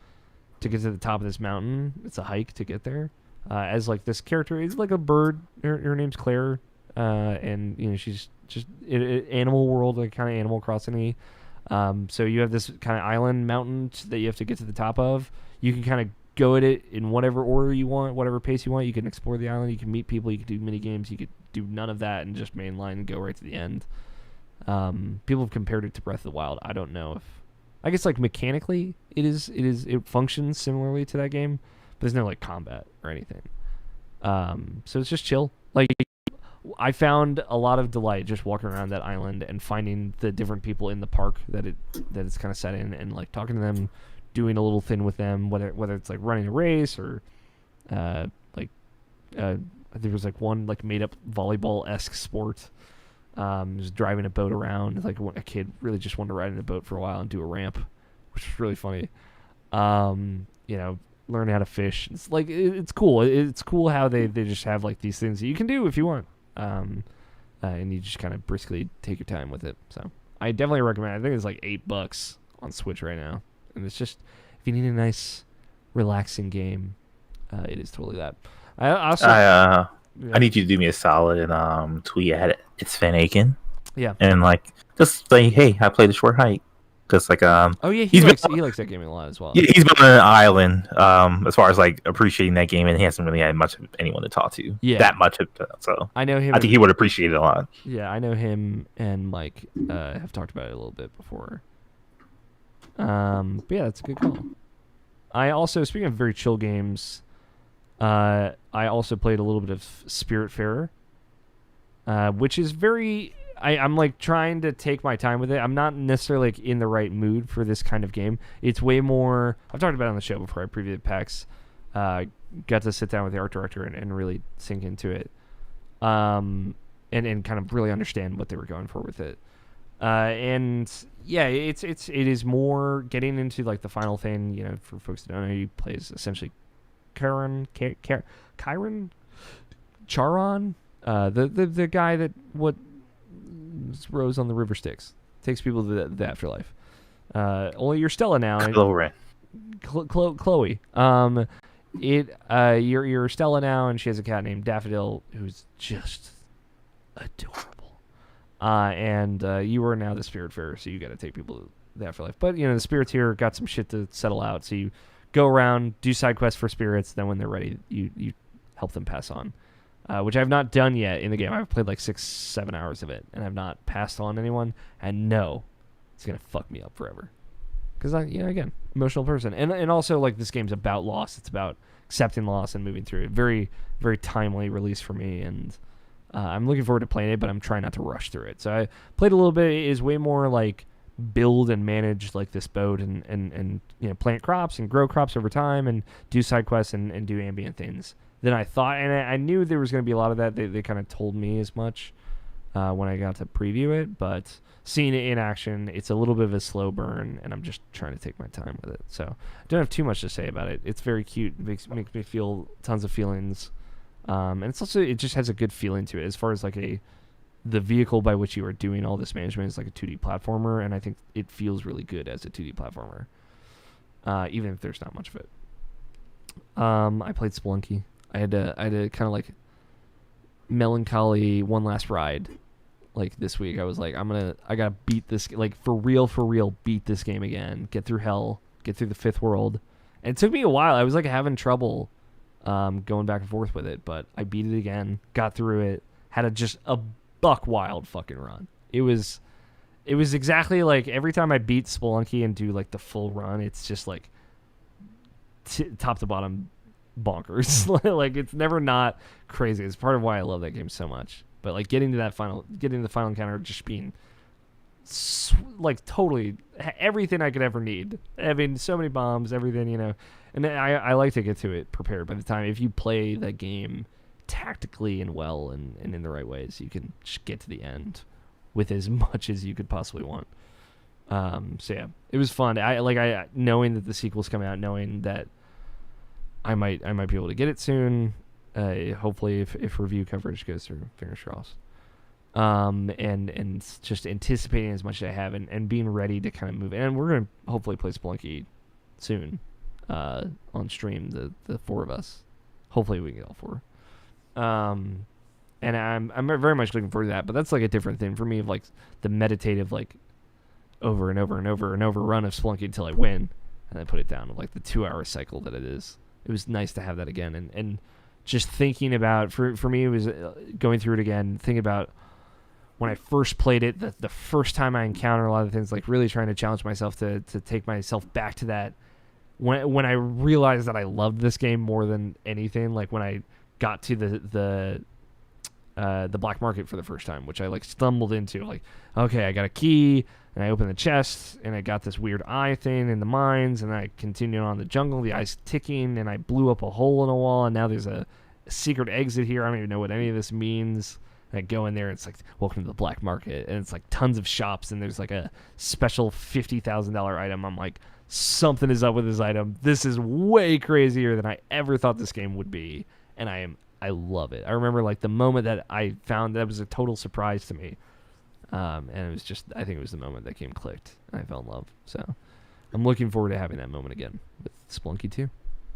get to the top of this mountain. It's a hike to get there. As like this character is like a bird. Her name's Claire, and she's just animal world, like kind of Animal Crossing-y. So you have this kind of island mountain that you have to get to the top of. You can kind of go at it in whatever order you want, whatever pace you want. You can explore the island. You can meet people. You can do mini games. You could do none of that and just mainline and go right to the end. People have compared it to Breath of the Wild. I don't know if, I guess like mechanically it functions similarly to that game, but there's no like combat or anything. So it's just chill. Like I found a lot of delight just walking around that island and finding the different people in the park that it's kind of set in, and like talking to them, doing a little thing with them, whether it's like running a race or I think there was like one like made up volleyball-esque sport. Just driving a boat around. Like a kid really just wanted to ride in a boat for a while and do a ramp, which was really funny. Learn how to fish. It's like it's cool. It's cool how they just have like these things that you can do if you want. And you just kind of briskly take your time with it. So I definitely recommend it. I think it's like $8 on Switch right now. And it's just, if you need a nice, relaxing game, it is totally that. I need you to do me a solid and tweet at it's Van Aken. Yeah. And like just say, hey, I played a short hike. Because like oh yeah, he likes that game a lot as well. Yeah, he's been on an island as far as like appreciating that game, and he hasn't really had much of anyone to talk to. Yeah, that much of it, so I know him. I think he would appreciate it a lot. Yeah, I know him and Mike have talked about it a little bit before. But yeah, that's a good call. I also, speaking of very chill games, I also played a little bit of Spiritfarer, which is very. I'm like trying to take my time with it. I'm not necessarily like in the right mood for this kind of game. It's way more. I've talked about it on the show before. I previewed PAX. Got to sit down with the art director and really sink into it, and kind of really understand what they were going for with it. And yeah, it is more getting into like the final thing. For folks that don't know, he plays essentially Charon, the guy that rows on the river Styx, takes people to the afterlife. Only you're Stella now. Chloe. You're Stella now, and she has a cat named Daffodil who's just adorable. And you are now the Spiritfarer, so you got to take people to the afterlife. But the spirits here got some shit to settle out, so you go around, do side quests for spirits. Then when they're ready, you help them pass on. Which I have not done yet in the game. I've played like 6-7 hours of it, and I've not passed on anyone. And no, it's gonna fuck me up forever. Because again, emotional person, and also like this game's about loss. It's about accepting loss and moving through it. Very, very timely release for me, and I'm looking forward to playing it. But I'm trying not to rush through it. So I played a little bit. It is way more like build and manage like this boat, and plant crops and grow crops over time, and do side quests and do ambient things than I thought. And I knew there was going to be a lot of that. They kind of told me as much when I got to preview it, but seeing it in action, it's a little bit of a slow burn, and I'm just trying to take my time with it. So I don't have too much to say about it. It's very cute. It makes me feel tons of feelings. And it's also, it just has a good feeling to it as far as like the vehicle by which you are doing all this management is like a 2D platformer, and I think it feels really good as a 2D platformer, even if there's not much of it. I played Spelunky. I had to kind of like melancholy one last ride. Like this week, I was like, I gotta beat this, like for real, beat this game again. Get through hell, get through the fifth world. And it took me a while. I was like having trouble going back and forth with it, but I beat it again, got through it, had just a buck wild fucking run. It was exactly like every time I beat Spelunky and do like the full run, it's just like top to bottom bonkers. Like it's never not crazy. It's part of why I love that game so much. But like getting to the final encounter, just being like totally everything I could ever need. Having so many bombs, everything, you know. And I like to get to it prepared by the time. If you play the game tactically and well and in the right ways, you can just get to the end with as much as you could possibly want. So yeah, it was fun. I knowing that the sequel's coming out, knowing that I might be able to get it soon. Hopefully, if review coverage goes through, fingers crossed. And just anticipating as much as I have, and being ready to kind of move. And we're gonna hopefully play Spelunky soon, on stream. The four of us. Hopefully, we get all four. And I'm very much looking forward to that. But that's like a different thing for me, of like the meditative, like over and over and over and over run of Spelunky until I win, and then put it down, like the 2-hour cycle that it is. It was nice to have that again, and just thinking about, for me, it was going through it again, thinking about when I first played it, the first time I encountered a lot of things, like really trying to challenge myself to take myself back to that. When I realized that I loved this game more than anything, like when I got to the black market for the first time, which I like stumbled into, like, okay, I got a key, and I opened the chest, and I got this weird eye thing in the mines, and I continued on the jungle, the eye's ticking, and I blew up a hole in a wall, and now there's a secret exit here. I don't even know what any of this means. And I go in there, and it's like, welcome to the black market, and it's like tons of shops, and there's like a special $50,000 item. I'm like, something is up with this item. This is way crazier than I ever thought this game would be, and I love it. I remember like the moment that I found that was a total surprise to me. And it was just, I think it was the moment that game clicked and I fell in love. So I'm looking forward to having that moment again with Spelunky 2.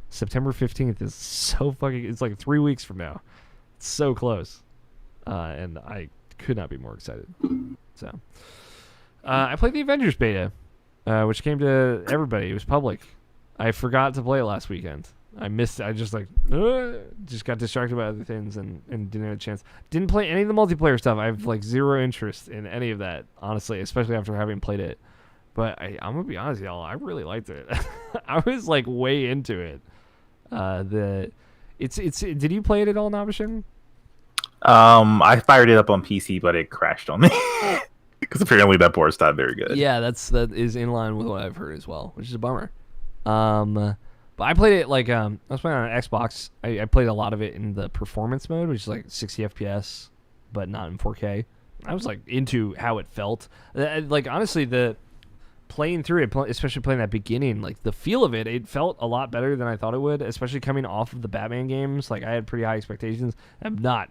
September 15th is so fucking, it's like 3 weeks from now. It's so close. And I could not be more excited. So I played the Avengers beta, which came to everybody. It was public. I forgot to play it last weekend. I missed it. I just just got distracted by other things and didn't have a chance. Didn't play any of the multiplayer stuff. I have like zero interest in any of that, honestly, especially after having played it. But I'm gonna be honest, y'all, I really liked it. I was like way into it. Did you play it at all, Nabishin? I fired it up on PC, but it crashed on me because apparently that port's not very good. Yeah, that is in line with what I've heard as well, which is a bummer. But I played it like I was playing on an Xbox. I played a lot of it in the performance mode, which is like 60 FPS, but not in 4K. I was like into how it felt. Like honestly, the playing through it, especially playing that beginning, like the feel of it felt a lot better than I thought it would. Especially coming off of the Batman games, like I had pretty high expectations. I'm not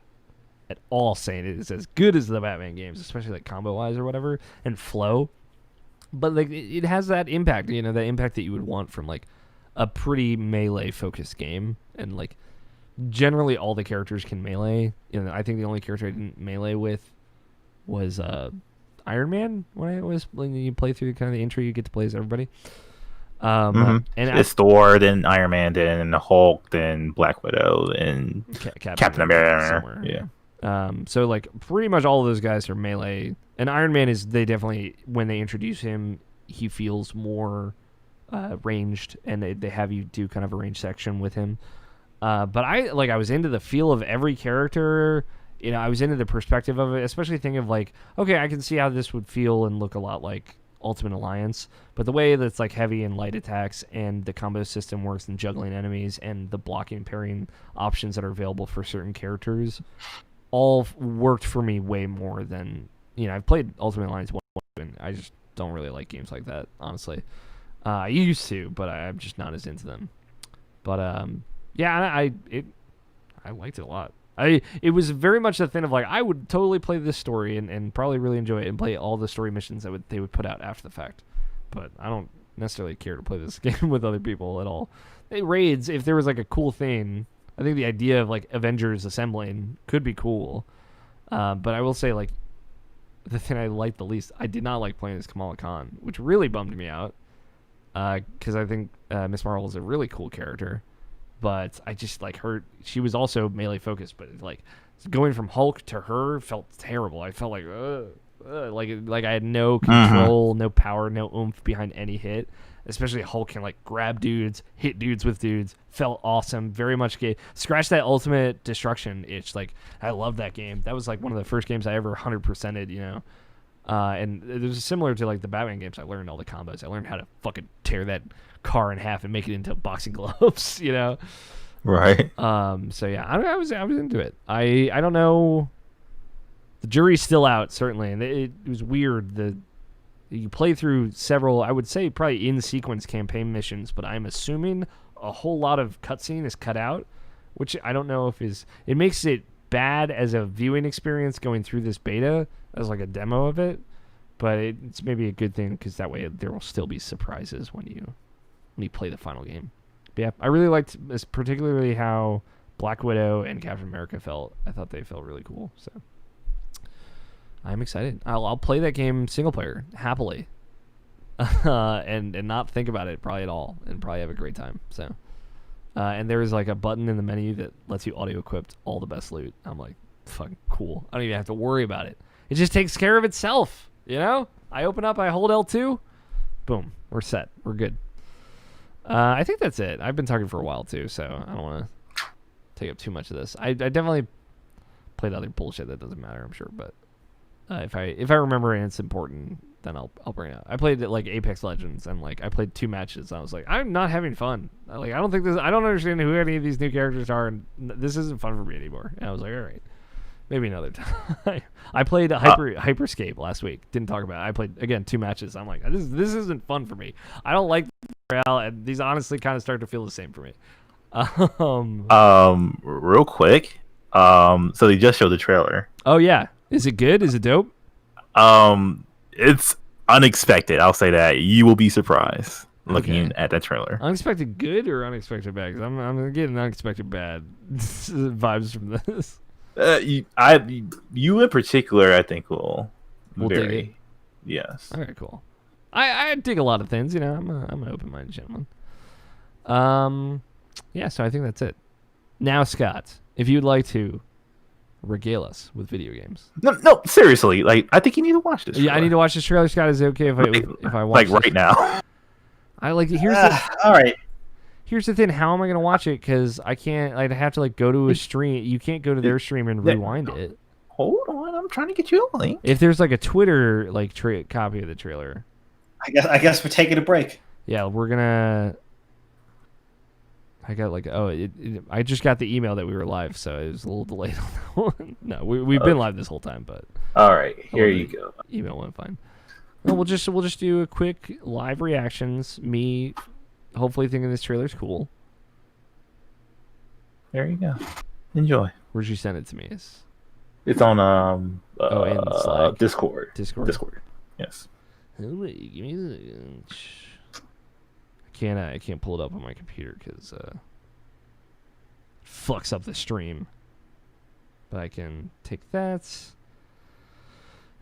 at all saying it is as good as the Batman games, especially like combo wise or whatever and flow. But like it has that impact, you know, the impact that you would want from like a pretty melee focused game. And like generally all the characters can melee. You know, I think the only character I didn't melee with was Iron Man. When you play through kind of the intro, you get to play as everybody. And it's Thor, then Iron Man, then Hulk, then Black Widow, and Captain America. Yeah. So like pretty much all of those guys are melee, and Iron Man they definitely, when they introduce him, he feels more ranged, and they have you do kind of a range section with him. But I was into the feel of every character. You know, I was into the perspective of it, especially thinking of like, okay, I can see how this would feel and look a lot like Ultimate Alliance, but the way that's like heavy and light attacks and the combo system works and juggling enemies and the blocking and parrying options that are available for certain characters all worked for me way more than, you know, I've played Ultimate Alliance 1 and I just don't really like games like that, honestly. I used to, but I'm just not as into them. But yeah, I liked it a lot. It was very much the thing of like, I would totally play this story and probably really enjoy it and play all the story missions that they would put out after the fact. But I don't necessarily care to play this game with other people at all. Raids, if there was like a cool thing, I think the idea of like Avengers assembling could be cool. But I will say, like, the thing I liked the least, I did not like playing as Kamala Khan, which really bummed me out. Because I think Miss Marvel is a really cool character. But I just like her. She was also melee focused, but like going from Hulk to her felt terrible. I felt like like I had no control, no power, no oomph behind any hit. Especially Hulk can like grab dudes, hit dudes with dudes. Felt awesome. Very much scratch that ultimate destruction itch. Like I love that game. That was like one of the first games I ever 100%ed. You know, And it was similar to like the Batman games. I learned all the combos. I learned how to fucking tear that car in half and make it into boxing gloves. You know. Right. So yeah, I was into it. I don't know. The jury's still out, certainly, and it was weird. You play through several, I would say, probably in sequence campaign missions, but I'm assuming a whole lot of cutscene is cut out, which I don't know if it makes it bad as a viewing experience going through this beta as like a demo of it, but it's maybe a good thing because that way there will still be surprises when you play the final game. But yeah, I really liked particularly how Black Widow and Captain America felt. I thought they felt really cool, so I'm excited. I'll play that game single player happily, and not think about it probably at all, and probably have a great time. So, and there is like a button in the menu that lets you audio equip all the best loot. I'm like, fucking cool. I don't even have to worry about it. It just takes care of itself. You know, I open up, I hold L2, boom, we're set. We're good. I think that's it. I've been talking for a while too, so I don't want to take up too much of this. I definitely played other bullshit that doesn't matter, I'm sure, but. If I remember and it's important, then I'll bring it up. I played like Apex Legends and like I played 2 matches. And I was like, I'm not having fun. I don't understand who any of these new characters are, and this isn't fun for me anymore. And I was like, all right, maybe another time. I played Hyperscape last week. Didn't talk about it. I played again 2 matches. I'm like, this isn't fun for me. I don't like Royale, and these honestly kind of start to feel the same for me. Real quick. So they just showed the trailer. Oh yeah. Is it good? Is it dope? It's unexpected. I'll say that. You will be surprised looking at that trailer. Unexpected good or unexpected bad? Because I'm getting unexpected bad vibes from this. You in particular, I think will dig it. Yes. All right, cool. I dig a lot of things. You know, I'm an open-minded gentleman. Yeah. So I think that's it. Now, Scott, if you'd like to regale us with video games. No, seriously. Like, I think you need to watch this. Yeah, I need to watch this trailer. Scott, is it okay if I watch like right now? I like all right. Here's the thing. How am I going to watch it? Because I can't. I'd have to like go to a stream. You can't go to their stream and rewind it. Hold on, I'm trying to get you a link. If there's like a Twitter like copy of the trailer, I guess we're taking a break. Yeah, we're gonna. I got like I just got the email that we were live, so it was a little delayed on that one. No, we've been live this whole time, but all right, here you go. Email went fine. Well, we'll just do a quick live reactions. Me, hopefully thinking this trailer's cool. There you go. Enjoy. Where'd you send it to me? It's on in Slack. Discord. Discord. Yes. Oh, wait, give me the. I can't pull it up on my computer because fucks up the stream. But I can take that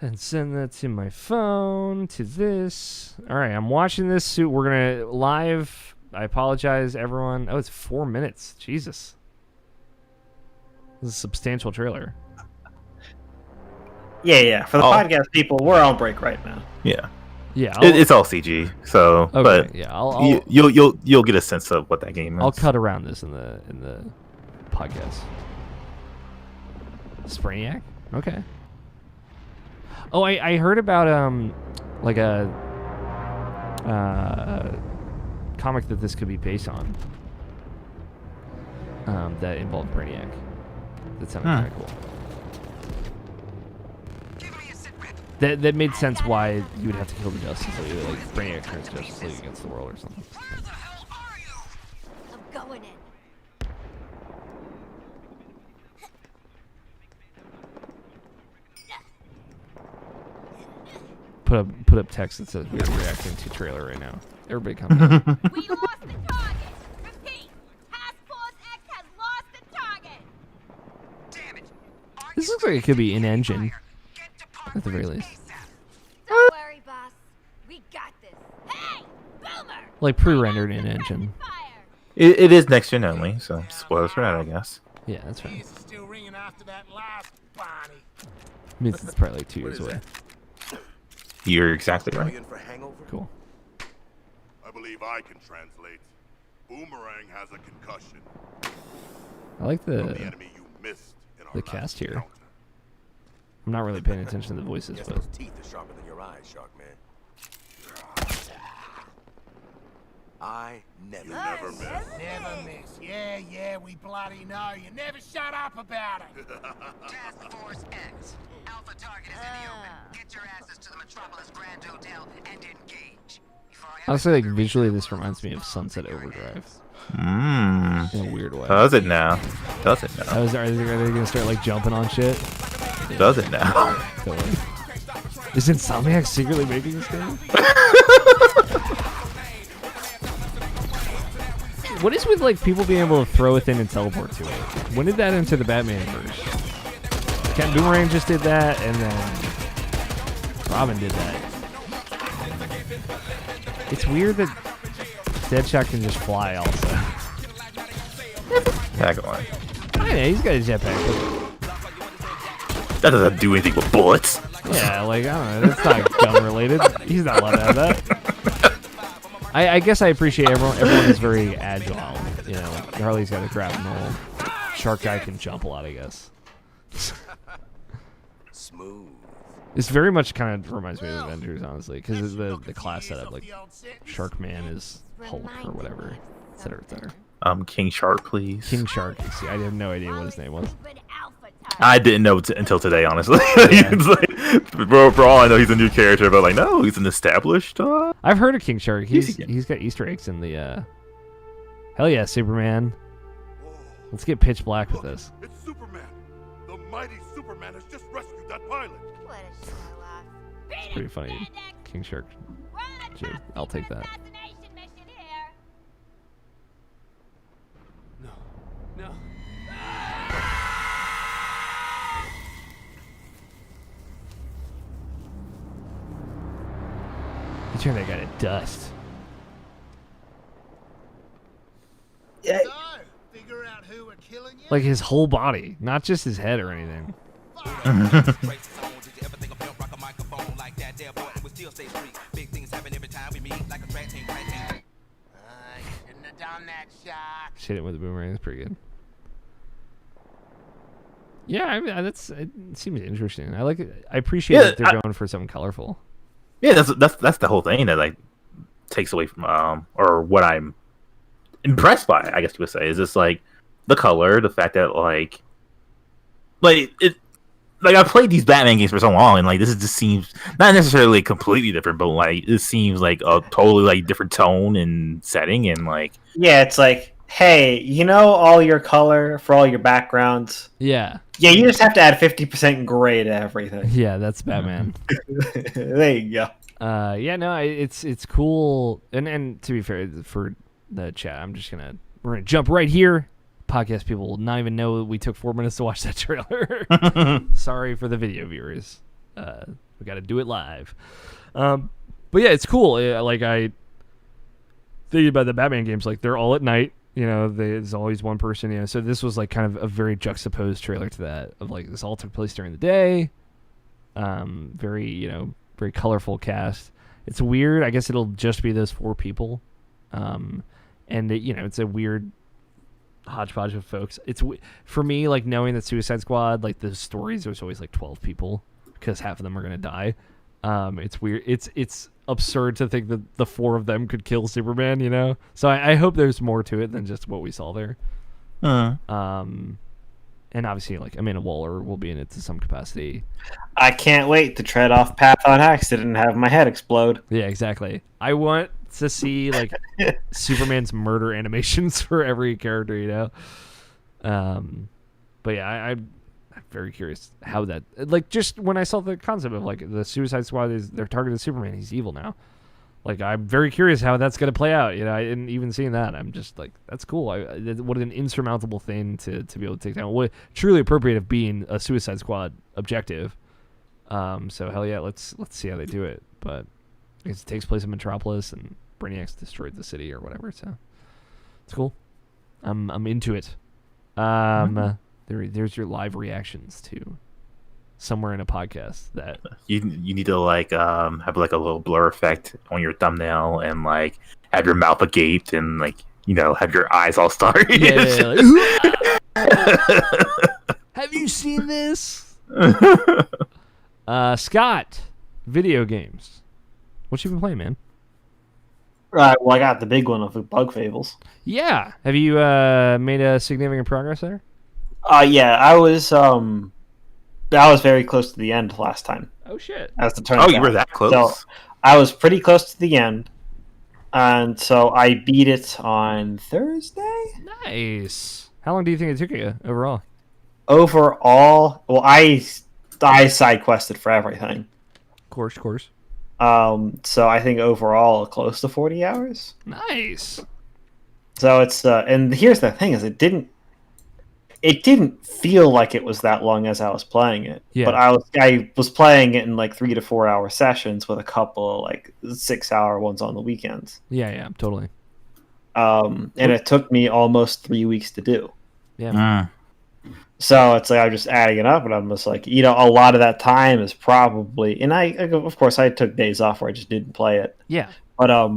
and send that to my phone to this. All right, I'm watching this. We're gonna live. I apologize, everyone. Oh, it's 4 minutes. Jesus, this is a substantial trailer. Yeah. For the podcast people, we're on break right now. Yeah. Yeah, it's all CG. So, okay, but yeah, you'll get a sense of what that game is. I'll cut around this in the podcast. Sprainiac? Okay. Oh, I heard about like a comic that this could be based on. That involved Brainiac. That sounded kind of cool. That made sense why you would have to kill the Justice League. Like Brainiac turns Justice League against the world or something. Where the hell are you? I'm going in. Put up text that says we're reacting to trailer right now. Everybody come in. We lost the target. Repeat. Task Force X has lost the target. Damn it. This looks like it could be in-engine. At the very least. Don't worry, boss. We got this. Hey, Boomer! Like pre-rendered in-engine. It is next gen only, so spoilers for that, I guess. Yeah, that's fine. Still ringing after that last Bonnie. Means it's probably like 2 years away. You're exactly right. Cool. I believe I can translate. Boomerang has a concussion. I like From the enemy you missed in our the last cast here. encounter. I'm not really paying attention to the voices, but Those teeth are sharper than your eyes, Shark Man. I never Never miss. Never miss. Yeah, we bloody know. You never shut up about it. Task Force X. Alpha target is in the open. Get your asses to the Metropolis Grand Hotel and engage. honestly, like visually, this reminds me of Sunset Overdrive Mmm. in a weird way. Does it now? Does it now? Are they gonna start like jumping on shit? Does it now? Totally. Is Insomniac secretly making this game? What is with like people being able to throw a thing and teleport to it? When did that enter the Batman verse? Cat Boomerang just did that, and then Robin did that. It's weird that Deadshot can just fly also. Back on. I know, he's got a jetpack. That doesn't do anything with bullets. Yeah, like, I don't know, that's not gun related. He's not allowed to have that. I guess I appreciate everyone is very agile. You know, Harley's got a grapnel. Shark Guy can jump a lot, I guess. smooth. This very much kind of reminds me of Avengers, honestly, because the class setup, like Shark Man is Hulk or whatever, etc., etc. King Shark, please. King Shark. See, I have no idea what his name was. I didn't know until today, honestly. Yeah. It's like, for all I know, he's a new character, but like, no, he's an established. I've heard of King Shark. He's Easy. got Easter eggs in the. Hell yeah, Superman! Let's get pitch black with this. It's Superman. The mighty Superman has just rescued that pilot. What a show off. It's pretty funny. King Shark. Gee, I'll take that. Assassination mission here. No. He turned that guy to dust. Yeah, So, figure out who we're killing you? Like his whole body, not just his head or anything. Shouldn't have done that, Shark. Shit it with the boomerang. That's pretty good. Yeah, I mean, it seems interesting. I like it. I appreciate that they're going for something colorful. Yeah, that's the whole thing that like takes away from or what I'm impressed by, I guess you would say, is just like the color, the fact that like it. Like, I've played these Batman games for so long, and like this just seems not necessarily completely different, but like it seems like a totally like different tone and setting, and like yeah, it's like, hey, you know, all your color for all your backgrounds. Yeah. Yeah, you just have to add 50% gray to everything. Yeah, that's Batman. There you go. Yeah, no, it's cool. And to be fair, for the chat, we're gonna jump right here. Podcast people will not even know we took 4 minutes to watch that trailer. Sorry for the video viewers. We got to do it live. But yeah, it's cool. Like I think about the Batman games, like they're all at night. You know, there's always one person. You know, so this was like kind of a very juxtaposed trailer to that. Of like this all took place during the day. Very colorful cast. It's weird. I guess it'll just be those 4 people. And it's a weird hodgepodge of folks. It's for me, like knowing that Suicide Squad, like the stories, there's always like 12 people because half of them are gonna die. It's weird. It's absurd to think that the 4 of them could kill Superman. You know, so I hope there's more to it than just what we saw there. And obviously, like Amanda Waller will be in it to some capacity. I can't wait to tread off path on accident and have my head explode. Yeah, exactly. I want to see like Superman's murder animations for every character, you know. But yeah, I'm very curious how that, like, just when I saw the concept of like the Suicide Squad is their target is Superman, he's evil now. Like, I'm very curious how that's gonna play out. You know, and even seeing that, I'm just like, that's cool. What an insurmountable thing to be able to take down. What truly appropriate of being a Suicide Squad objective. So hell yeah, let's see how they do it. But it takes place in Metropolis, and Brainiac's destroyed the city or whatever. So it's cool. I'm into it. There's your live reactions to somewhere in a podcast that you need to like have like a little blur effect on your thumbnail and like have your mouth agape and like have your eyes all starry. Yeah, like, have you seen this? Scott, video games. What you been playing, man? Right. Well, I got the big one of Bug Fables. Yeah. Have you made a significant progress there? Yeah, I was very close to the end last time. Oh shit. As the turn. Oh, you were that close. So I was pretty close to the end, and so I beat it on Thursday. Nice. How long do you think it took you overall? Overall, well, I side quested for everything. Of course. So I think overall close to 40 hours. Nice. So it's and here's the thing: is it didn't feel like it was that long as I was playing it. Yeah. But I was playing it in like 3 to 4 hour sessions with a couple of like 6 hour ones on the weekends. Yeah, totally. And it took me almost 3 weeks to do. Yeah. So it's like I'm just adding it up, and I'm just like, a lot of that time is probably, and of course I took days off where I just didn't play it. Yeah. But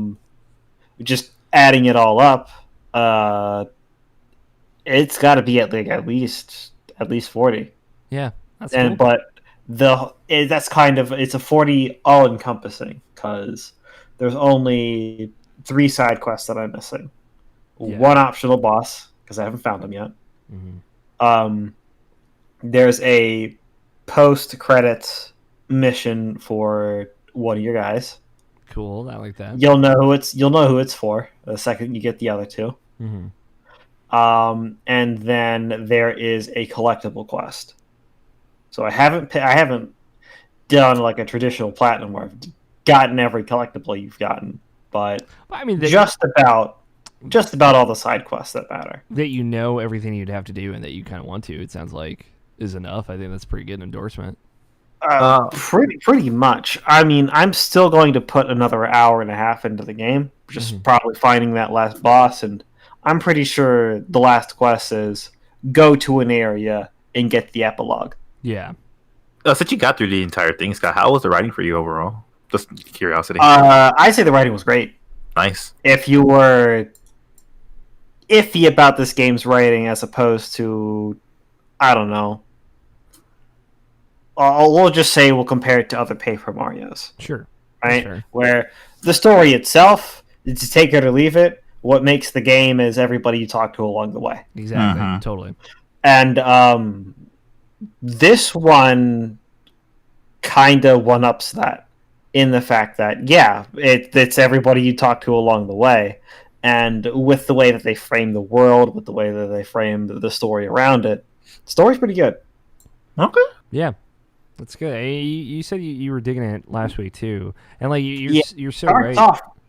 just adding it all up, it's got to be at least 40. Yeah, that's And cool. but that's kind of, it's a 40 all encompassing because there's only 3 side quests that I'm missing. Yeah. 1 optional boss because I haven't found him yet. Mm-hmm. There's a post-credits mission for one of your guys. Cool, I like that. You'll know who it's for the second you get the other 2. Mm-hmm. And then there is a collectible quest. So I haven't done like a traditional platinum where I've gotten every collectible you've gotten, but I mean, just about all the side quests that matter. That you know everything you'd have to do and that you kind of want to, it sounds like, is enough. I think that's a pretty good endorsement. Pretty much. I mean, I'm still going to put another hour and a half into the game, just probably finding that last boss, and I'm pretty sure the last quest is go to an area and get the epilogue. Yeah. Since you got through the entire thing, Scott, how was the writing for you overall? Just curiosity. I'd say the writing was great. Nice. If you were iffy about this game's writing as opposed to, I don't know, we'll just say we'll compare it to other Paper Marios. Sure. Right? Sure. Where the story itself, to take it or leave it, what makes the game is everybody you talk to along the way. Exactly. Mm-hmm. Totally. And this one kind of one-ups that in the fact that, yeah, it's everybody you talk to along the way. And with the way that they frame the world, with the way that they frame the story around it, the story's pretty good. Okay. Yeah. That's good. Hey, you said you were digging it last week, too. And, like, you're so right.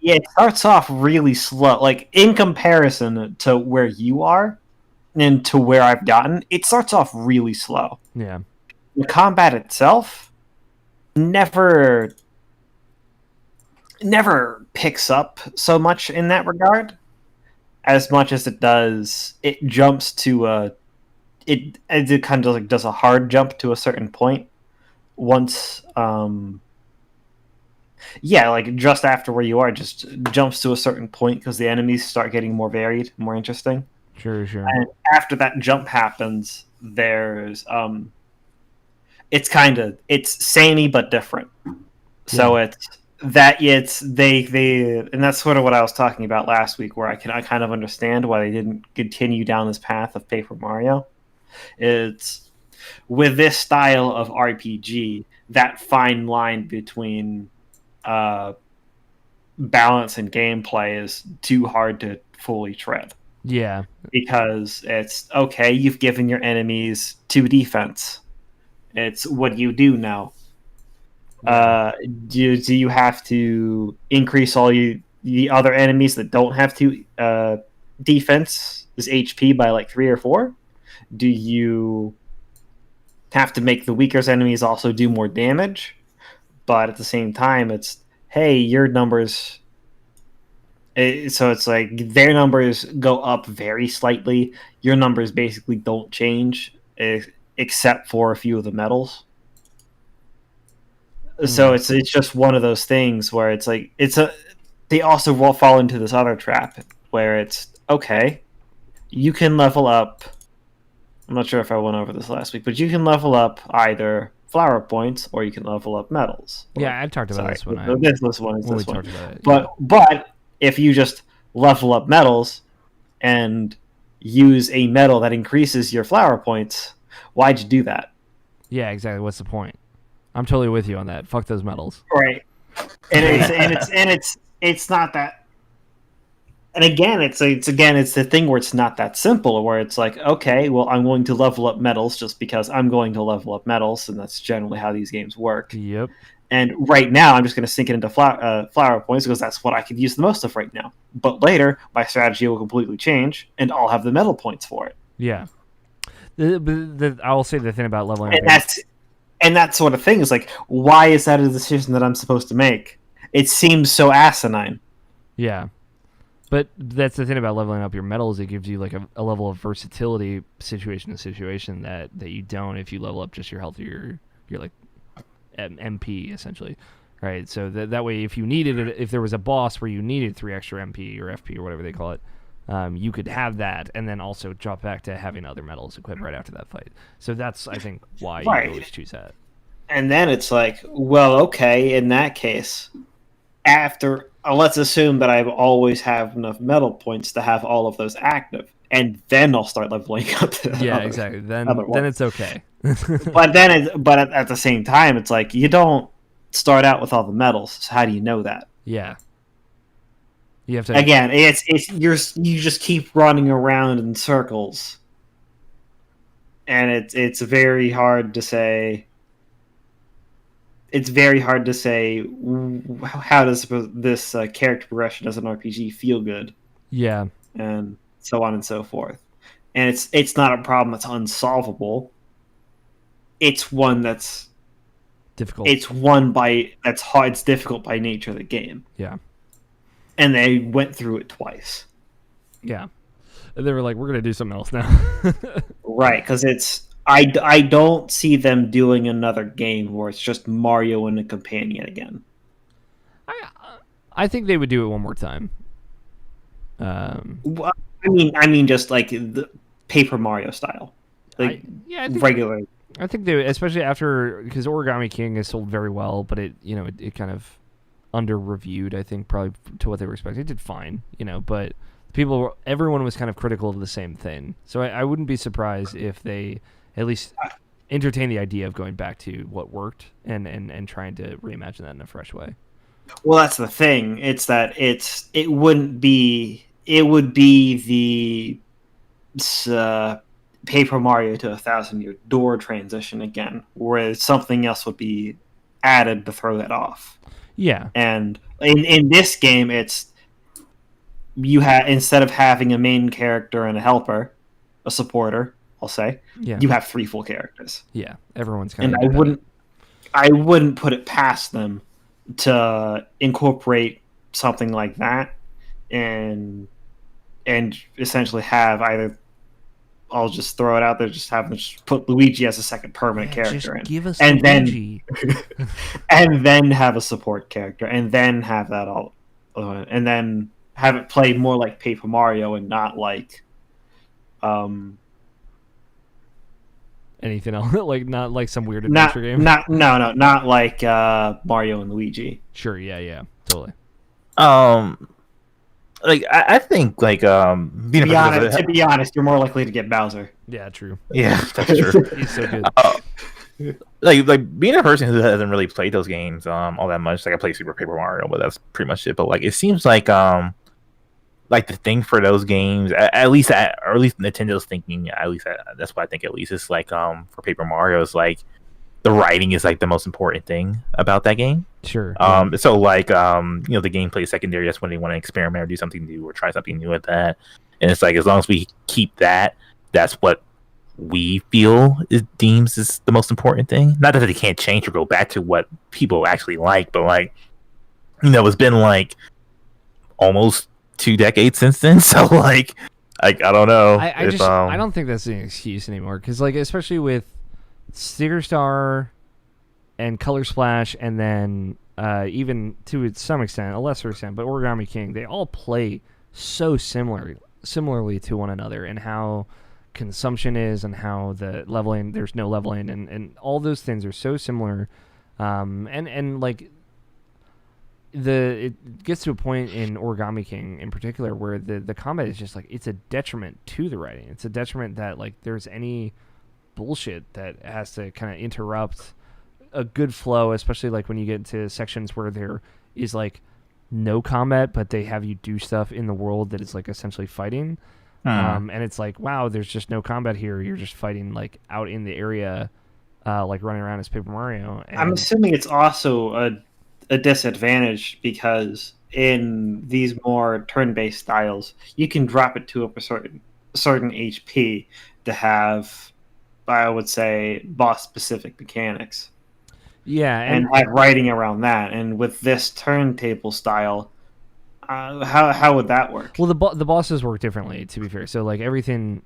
It starts off really slow. Like, in comparison to where you are and to where I've gotten, it starts off really slow. Yeah. The combat itself never picks up so much in that regard as much as it does. It jumps to it kind of like does a hard jump to a certain point once like just after where you are, just jumps to a certain point because the enemies start getting more varied, more interesting. Sure. And after that jump happens, there's it's samey but different. So it's they and that's sort of what I was talking about last week, where I kind of understand why they didn't continue down this path of Paper Mario. It's with this style of RPG, that fine line between balance and gameplay is too hard to fully tread. Yeah. Because it's, okay, you've given your enemies 2 defense. It's, what do you do now? Do you have to increase all the other enemies that don't have 2 defense, is HP, by like 3 or 4? Do you have to make the weaker enemies also do more damage? But at the same time, it's, hey, your numbers... So it's like their numbers go up very slightly. Your numbers basically don't change, except for a few of the medals. So it's just one of those things where it's like they also will fall into this other trap where it's, okay, you can level up. I'm not sure if I went over this last week, but you can level up either flower points, or you can level up metals. Yeah, I've talked about this when this one is when we this one. talked about it. But if you just level up metals and use a metal that increases your flower points, why'd you do that? Yeah, exactly. What's the point? I'm totally with you on that. Fuck those metals. Right. It's not that. And again, it's the thing where it's not that simple. Where it's like, okay, well, I'm going to level up metals just because I'm going to level up metals, and that's generally how these games work. Yep. And right now, I'm just going to sink it into flower points because that's what I could use the most of right now. But later, my strategy will completely change, and I'll have the metal points for it. Yeah. I will say the thing about leveling And up. that sort of thing is like, why is that a decision that I'm supposed to make? It seems so asinine. Yeah. But that's the thing about leveling up your metals. It gives you like a level of versatility situation to situation that you don't if you level up just your health or your like MP essentially, right? So that way, if you needed it, if there was a boss where you needed 3 extra MP or FP or whatever they call it, you could have that and then also drop back to having other metals equipped right after that fight. So that's, I think, why you always choose that. And then it's like, well, okay, in that case, after let's assume that I always have enough metal points to have all of those active, and then I'll start leveling up. Exactly. Then it's okay. but at the same time, it's like you don't start out with all the metals. So how do you know that? Yeah. You have to. Again, it's you just keep running around in circles, and it's very hard to say. It's very hard to say how does this character progression as an RPG feel good. Yeah. And so on and so forth. And it's not a problem that's unsolvable. It's one that's difficult. It's one that's hard. It's difficult by nature of the game. Yeah. And they went through it twice. Yeah. And they were like, we're going to do something else now. Right, because I don't see them doing another game where it's just Mario and a companion again. I think they would do it one more time. Well, I mean, just like the Paper Mario style, like regular. I think they, especially after, because Origami King has sold very well, but it kind of under reviewed. I think probably to what they were expecting. It did fine, but everyone was kind of critical of the same thing. So I wouldn't be surprised if they at least entertain the idea of going back to what worked and trying to reimagine that in a fresh way. Well, that's the thing. It's that it would be the Paper Mario to 1,000-Year Door transition again, where something else would be added to throw that off. Yeah. And in this game, it's instead of having a main character and a helper, a supporter, I'll say, you have 3 full characters. Yeah, everyone's kind of. And I wouldn't put it past them to incorporate something like that, and essentially have either. I'll just throw it out there. Just have them put Luigi as a second permanent character in, give us and Luigi. and then have a support character, and then have that all, and then have it play more like Paper Mario and not like, anything else, like not like some weird adventure game. Not like Mario and Luigi. Sure, yeah, totally. Like I think like to be honest, you're more likely to get Bowser. Yeah, true. Yeah, that's true. He's so good. Like being a person who hasn't really played those games all that much. Like I play Super Paper Mario, but that's pretty much it. But like it seems like the thing for those games, at least Nintendo's thinking. At least that's what I think. At least it's like for Paper Mario, is like the writing is like the most important thing about that game. Sure. So like the gameplay is secondary. That's when they want to experiment or do something new or try something new with that. And it's like as long as we keep that, that's what we feel deems is the most important thing. Not that they can't change or go back to what people actually like, but like it's been like almost 2 decades since then. So like I don't know. I don't think that's an excuse anymore, because like especially with Sticker Star and Color Splash, and then even to some extent, a lesser extent, but Origami King, they all play so similarly to one another, and how consumption is and how the leveling, there's no leveling, and all those things are so similar. And like it gets to a point in Origami King in particular where the combat is just like, it's a detriment to the writing. It's a detriment that like there's any bullshit that has to kind of interrupt a good flow, especially like when you get into sections where there is like no combat, but they have you do stuff in the world that is like essentially fighting. And it's like, wow, there's just no combat here. You're just fighting like out in the area, like running around as Paper Mario. And I'm assuming it's also a disadvantage because in these more turn-based styles, you can drop it to a certain HP to have, I would say, boss-specific mechanics. Yeah, and have writing around that. And with this turntable style, how would that work? Well, the bosses work differently, to be fair. So like everything,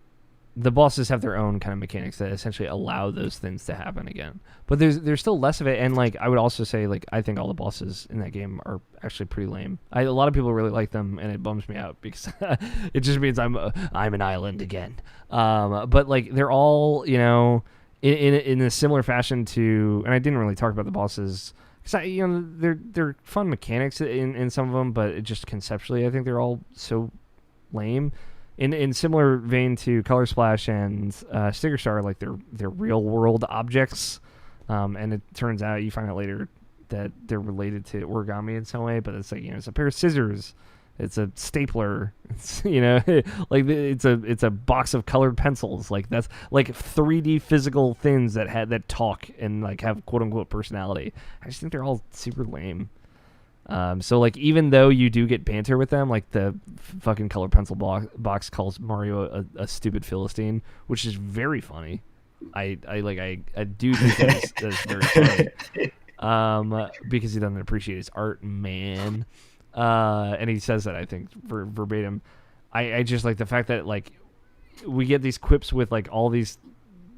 the bosses have their own kind of mechanics that essentially allow those things to happen again. But there's still less of it. And like I would also say, like I think all the bosses in that game are actually pretty lame. A lot of people really like them, and it bums me out because it just means I'm an island again. But like they're all, you know, in a similar fashion to, and I didn't really talk about the bosses because they're fun mechanics in some of them, but it just conceptually I think they're all so lame. In similar vein to Color Splash and Sticker Star, like they're real world objects, and it turns out you find out later that they're related to origami in some way. But it's like, you know, it's a pair of scissors, it's a stapler, it's, you know, like it's a box of colored pencils. Like that's like 3D physical things that talk and like have quote unquote personality. I just think they're all super lame. So like even though you do get banter with them, like the fucking colored pencil box calls Mario a stupid Philistine, which is very funny. I do think that's very funny. Because he doesn't appreciate his art, man. And he says that, I think, verbatim. I just like the fact that like we get these quips with like all these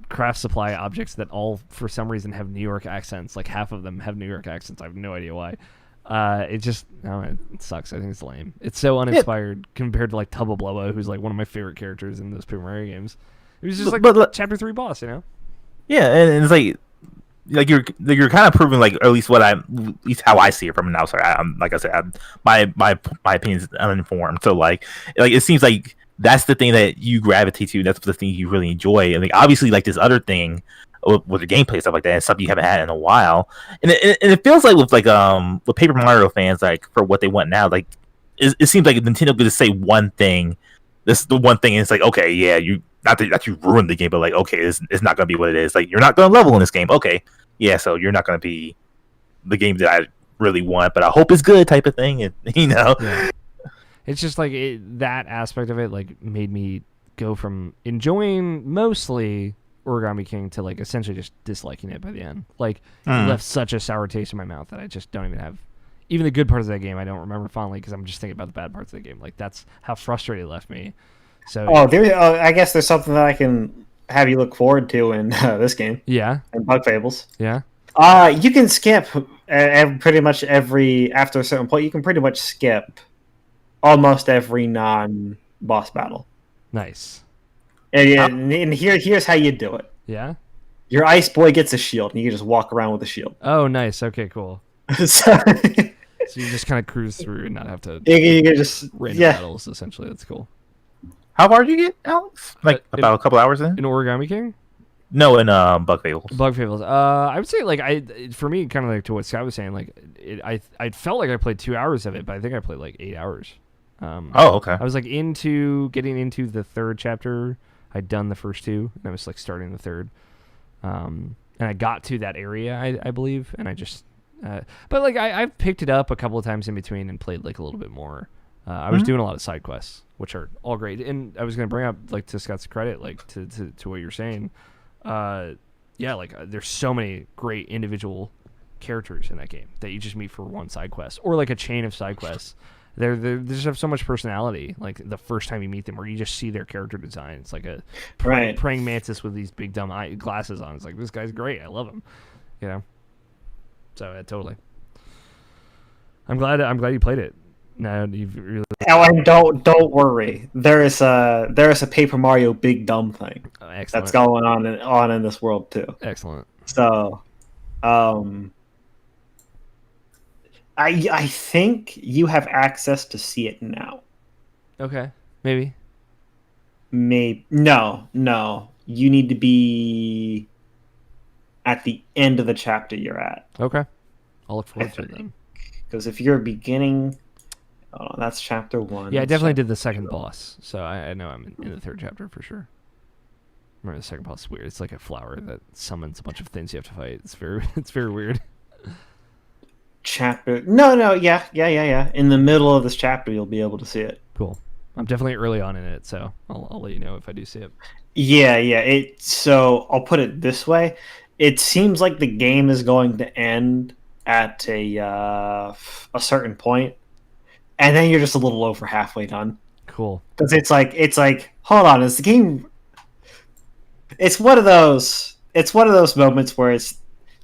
craft supply objects that all for some reason have New York accents. Like half of them have New York accents. I have no idea why. It just, it sucks. I think it's lame. It's so uninspired compared to like Tubba Blubba, who's like one of my favorite characters in those Paper Mario games. It was just like Chapter 3 boss, you know? Yeah, and it's like you're kind of proving like, or at least how I see it from an outsider. Like I said, my opinion is uninformed. So like it seems like that's the thing that you gravitate to. That's the thing you really enjoy. And like obviously like this other thing with the gameplay and stuff like that, and stuff you haven't had in a while. And it feels like with Paper Mario fans, like for what they want now, like it seems like Nintendo could just say one thing. This is the one thing, and it's like, okay, yeah, you not that you ruined the game, but like, okay, it's not gonna be what it is. Like you're not gonna level in this game, okay, yeah, so you're not gonna be the game that I really want, but I hope it's good, type of thing, and you know. Yeah. It's just like that aspect of it, like made me go from enjoying mostly Origami King to like essentially just disliking it by the end. Like it left such a sour taste in my mouth that I just don't even have even the good parts of that game. I don't remember fondly because I'm just thinking about the bad parts of the game. Like that's how frustrated it left me. So I guess there's something that I can have you look forward to in this game. Yeah, and Bug Fables. Yeah. You can skip pretty much after a certain point. You can pretty much skip almost every non-boss battle. Nice. And here's how you do it. Yeah. Your Ice Boy gets a shield, and you can just walk around with a shield. Oh, nice. Okay, cool. So you just kind of cruise through and not have to you can just random battles, essentially. That's cool. How far did you get, Alex? Like about a couple hours in Origami King? No, in Bug Fables. Bug Fables. I would say like for me, kind of like to what Scott was saying, like I felt like I played 2 hours of it, but I think I played like 8 hours. Okay. I was like getting into the third chapter. I'd done the first two, and I was like starting the third. And I got to that area, I believe, and I just but like I've picked it up a couple of times in between and played like a little bit more. I was doing a lot of side quests, which are all great. And I was going to bring up, like, to Scott's credit, like to what you're saying, yeah, like there's so many great individual characters in that game that you just meet for one side quest or like a chain of side quests. They just have so much personality. Like the first time you meet them, or you just see their character design. It's like a praying mantis with these big dumb glasses on. It's like, this guy's great. I love him. You know. So totally. I'm glad you played it. No, you've really. Oh, and don't worry. There is a Paper Mario Big Dumb thing Excellent. that's going on in this world too. Excellent. So, I think you have access to see it now. Okay, maybe. Maybe no. You need to be at the end of the chapter you're at. Okay, I'll look forward to it then. Because if you're beginning, that's chapter 1. Yeah, I definitely did the second boss, so I know I'm in the third chapter for sure. Remember, the second boss is weird. It's like a flower that summons a bunch of things you have to fight. It's very weird. Chapter yeah. In the middle of this chapter, you'll be able to see it. Cool. I'm definitely early on in it, so I'll let you know if I do see it. Yeah. So I'll put it this way: it seems like the game is going to end at a certain point, and then you're just a little over halfway done. Cool. Because it's like, hold on, is the game? It's one of those moments where it's,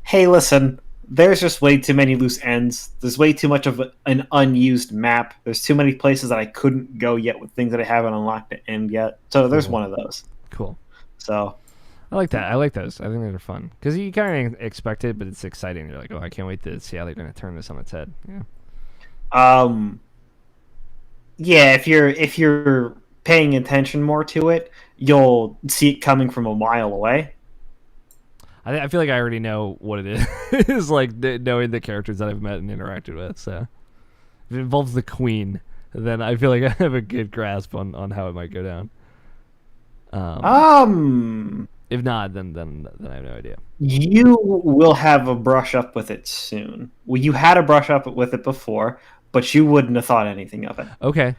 hey, listen, there's just way too many loose ends. There's way too much of an unused map. There's too many places that I couldn't go yet with things that I haven't unlocked to end yet. So there's one of those. Cool. So I like that. I like those. I think they're fun because you kind of expect it, but it's exciting. You're like, oh, I can't wait to see how they're going to turn this on its head. Yeah. Yeah. If you're paying attention more to it, you'll see it coming from a mile away. I feel like I already know what it is. It's like knowing the characters that I've met and interacted with. So if it involves the queen, then I feel like I have a good grasp on how it might go down. If not, then I have no idea. You will have a brush up with it soon. Well, you had a brush up with it before, but you wouldn't have thought anything of it. Okay.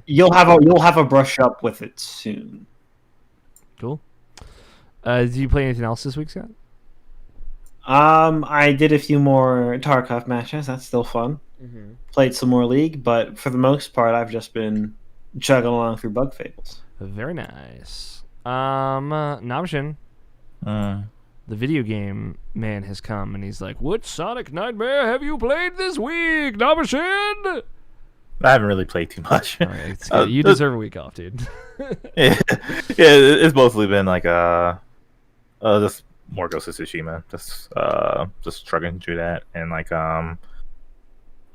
You'll have a brush up with it soon. Cool. Did you play anything else this week, Scott? I did a few more Tarkov matches. That's still fun. Mm-hmm. Played some more League, but for the most part, I've just been chugging along through Bug Fables. Very nice. Nabshin, the video game man has come and he's like, "What Sonic Nightmare have you played this week, Nabshin?" I haven't really played too much. All right, it's good. You deserve a week off, dude. yeah, it's mostly been like just more Ghost of Tsushima, just struggling through that, and like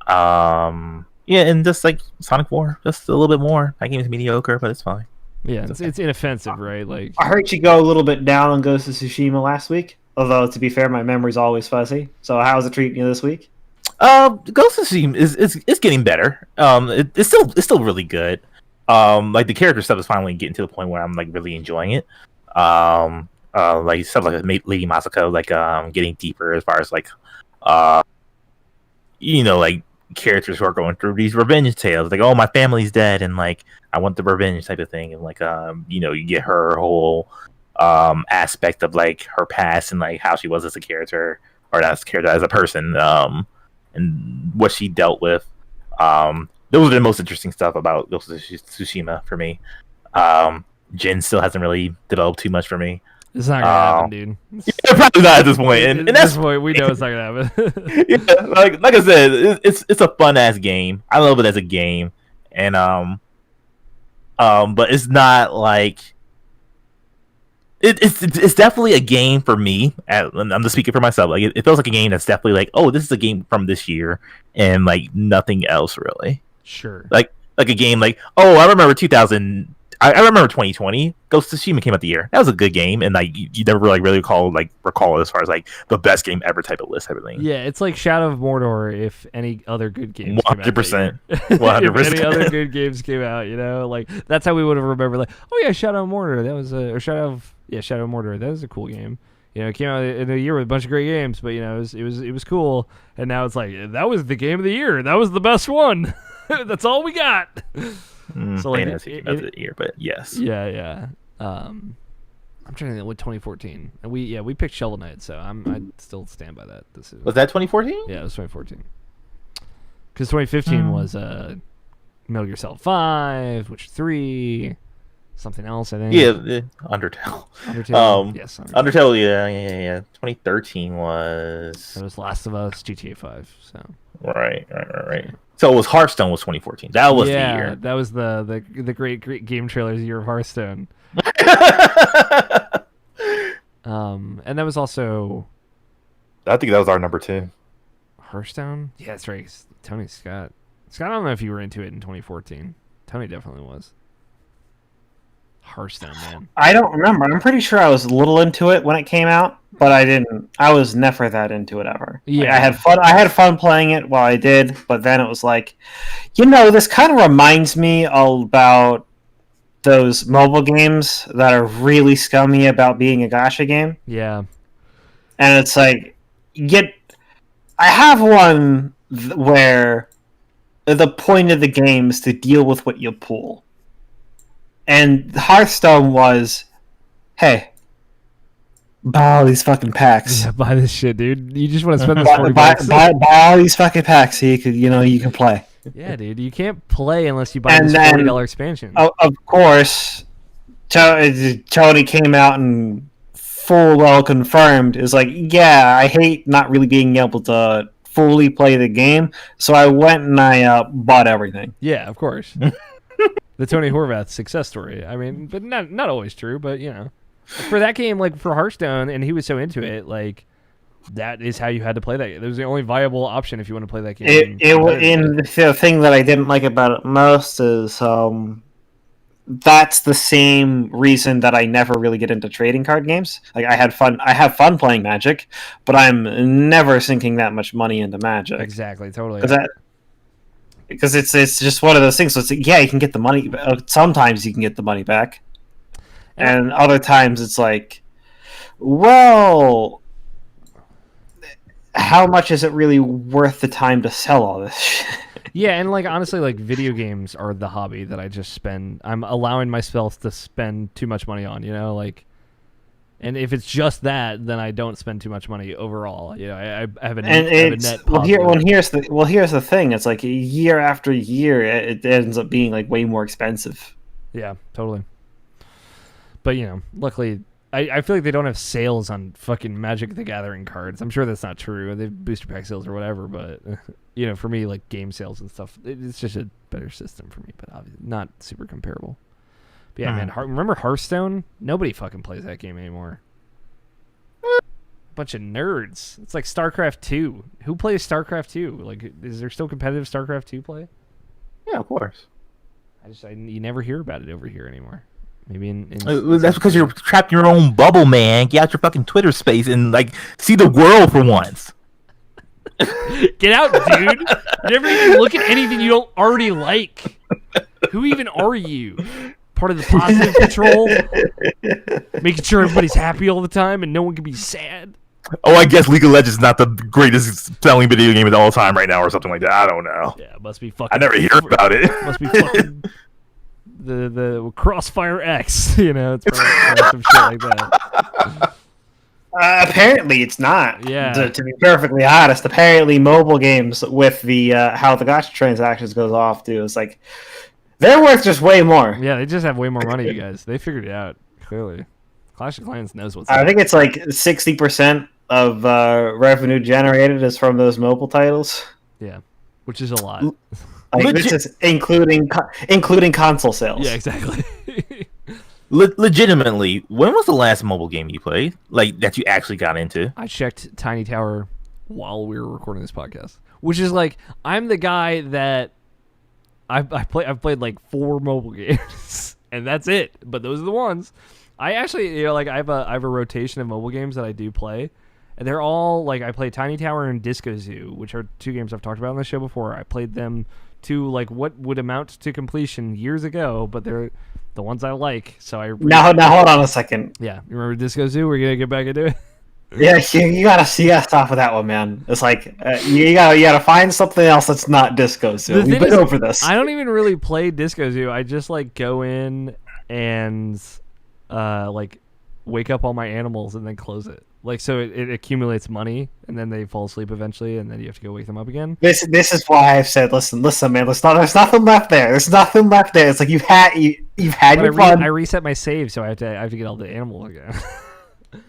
and just like Sonic 4, just a little bit more. That game is mediocre, but it's fine. Yeah, it's inoffensive, right? Like I heard you go a little bit down on Ghost of Tsushima last week. Although to be fair, my memory's always fuzzy. So how's it treating you this week? Ghost of Tsushima is getting better. It's still really good. Like the character stuff is finally getting to the point where I'm like really enjoying it. Like stuff like Lady Masako, like getting deeper as far as like like characters who are going through these revenge tales, like, oh, my family's dead and like I want the revenge type of thing, and like you get her whole aspect of like her past and like how she was as a character, or not as a character, as a person, and what she dealt with. Those are the most interesting stuff about Ghost of Tsushima for me. Jin still hasn't really developed too much for me. It's not gonna happen, dude. Yeah, probably not at this point. And at this point, we know it's not gonna happen. Yeah, like I said, it's a fun ass game. I love it as a game, and but it's not like it's definitely a game for me. I'm just speaking for myself. Like it feels like a game that's definitely like, oh, this is a game from this year, and like nothing else really. Sure. Like a game like, oh, I remember 2000. I remember 2020. Ghost of Tsushima came out the year. That was a good game, and like you never like really recall it as far as like the best game ever type of list, everything. Yeah, it's like Shadow of Mordor if any other good games. 100%. 100%. If any other good games came out, like that's how we would have remembered. Like, oh yeah, Shadow of Mordor. That was Shadow of Mordor. That was a cool game. It came out in a year with a bunch of great games, but it was cool. And now it's like that was the game of the year. That was the best one. That's all we got. So like of the year, but yes. Yeah. I'm trying to think with 2014, and we picked Shovel Knight, so I still stand by that. Was that 2014? Yeah, it was 2014. Because 2015 was Metal Gear Solid 5, Witcher 3, something else, I think. Yeah, Undertale. Yes, Undertale. Yeah. 2013 was. It was Last of Us, GTA 5. So. Right. So it was Hearthstone was 2014. That was the year. That was the great game trailers year of Hearthstone. And that was also I think that was our number 2. Hearthstone. Yeah, that's right. Tony Scott. Scott, I don't know if you were into it in 2014. Tony definitely was. Hearthstone, man. I don't remember. I'm pretty sure I was a little into it when it came out, but I didn't. I was never that into it ever. Yeah, like, I had fun. I had fun playing it while I did, but then it was like, this kind of reminds me about those mobile games that are really scummy about being a gacha game. Yeah, and it's like, I have one where the point of the game is to deal with what you pull. And Hearthstone was, hey, buy all these fucking packs. Yeah, buy this shit, dude. You just want to spend this $40. buy all these fucking packs so you could, you can play. Yeah, dude. You can't play unless you buy this $40 expansion. Of course, Tony came out and full well confirmed is like, yeah, I hate not really being able to fully play the game, so I went and I bought everything. Yeah, of course. The Tony Horvath success story. I mean, but not always true, but for that game, like for Hearthstone, and he was so into it, like that is how you had to play that. It was the only viable option if you want to play that game. The thing that I didn't like about it most is that's the same reason that I never really get into trading card games. Like I have fun playing Magic, but I'm never sinking that much money into Magic. Exactly, totally. Because it's just one of those things. So it's like, yeah, you can get the money. Sometimes you can get the money back, and other times it's like, well, how much is it really worth the time to sell all this shit? Yeah, and like honestly, like video games are the hobby that I just spend. I'm allowing myself to spend too much money on, like, and if it's just that, then I don't spend too much money overall. I have a net. Here's the thing. It's like year after year, it ends up being like way more expensive. Yeah, totally. But luckily, I feel like they don't have sales on fucking Magic the Gathering cards. I'm sure that's not true. They have booster pack sales or whatever, but for me, like game sales and stuff, it's just a better system for me, but obviously not super comparable. But yeah, man, remember Hearthstone? Nobody fucking plays that game anymore. Bunch of nerds. It's like StarCraft 2. Who plays StarCraft 2? Like, is there still competitive StarCraft 2 play? Yeah, of course. You never hear about it over here anymore. Maybe that's because you're trapped in your own bubble, man. Get out your fucking Twitter space and like see the world for once. Get out, dude. You never even look at anything you don't already like. Who even are you? Part of the positive patrol? Making sure everybody's happy all the time and no one can be sad? Oh, I guess League of Legends is not the greatest selling video game of all time right now or something like that. I don't know. Yeah, it must be fucking... I never hear about it. Must be fucking... the Crossfire X, it's probably some shit like that. Apparently it's not. Yeah. To be perfectly honest, apparently mobile games with the how the gacha transactions goes off too, it's like they're worth just way more. Yeah, they just have way more money, you guys. They figured it out clearly. Clash of Clans knows what's I up. think it's like 60% of revenue generated is from those mobile titles. Yeah, which is a lot. Like, this is including console sales. Yeah, exactly. Legitimately, when was the last mobile game you played? Like that you actually got into? I checked Tiny Tower while we were recording this podcast, which is like I'm the guy that I've played like 4 mobile games, and that's it. But those are the ones. I actually I have a rotation of mobile games that I do play. And they're all like I play Tiny Tower and Disco Zoo, which are 2 games I've talked about on the show before. I played them to like what would amount to completion years ago, but they're the ones I like. So now hold on a second. Yeah, you remember Disco Zoo? We're gonna get back into it. Yeah, you gotta stop with that one, man. It's like you gotta find something else that's not Disco Zoo. We've been over this. I don't even really play Disco Zoo. I just like go in and like wake up all my animals and then close it. Like, so it accumulates money, and then they fall asleep eventually, and then you have to go wake them up again. This is why I've said, listen, man. There's nothing left there. There's nothing left there. It's like you've had your fun. I reset my save, so I have to get all the animals again.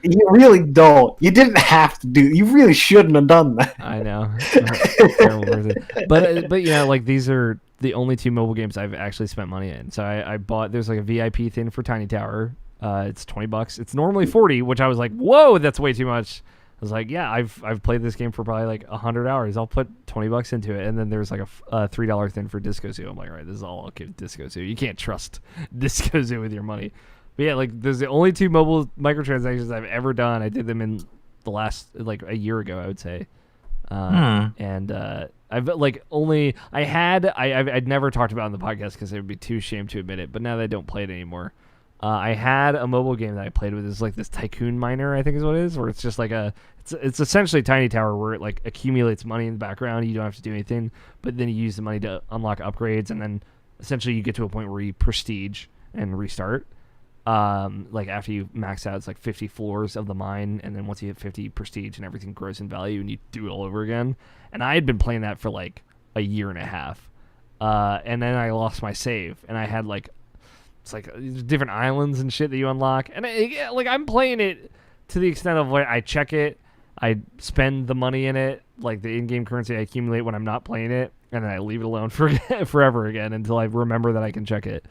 You really don't. You didn't have to do. You really shouldn't have done that. I know. Terrible person. But you know, like these are the only 2 mobile games I've actually spent money in. So I bought. There's like a VIP thing for Tiny Tower. It's $20. It's normally $40, which I was like, whoa, that's way too much. I was like, yeah, I've played this game for probably like 100 hours. I'll put $20 into it. And then there's like a $3 thing for Disco Zoo. I'm like, all right, this is all I'll give Disco Zoo. You can't trust Disco Zoo with your money. But yeah, like there's the only 2 mobile microtransactions I've ever done. I did them in the last like a year ago, I would say. And I've like only I'd never talked about it on the podcast because it would be too ashamed to admit it. But now that I don't play it anymore, I had a mobile game that I played with. It's like this Tycoon Miner, I think is what it is, where it's just like it's essentially Tiny Tower where it like accumulates money in the background. You don't have to do anything, but then you use the money to unlock upgrades, and then essentially you get to a point where you prestige and restart. Like after you max out, it's like 50 floors of the mine, and then once you hit 50 prestige and everything grows in value, and you do it all over again. And I had been playing that for like a year and a half, and then I lost my save, and I had like it's like different islands and shit that you unlock, and like I'm playing it to the extent of like I check it, I spend the money in it, like the in-game currency I accumulate when I'm not playing it, and then I leave it alone for forever again until I remember that I can check it.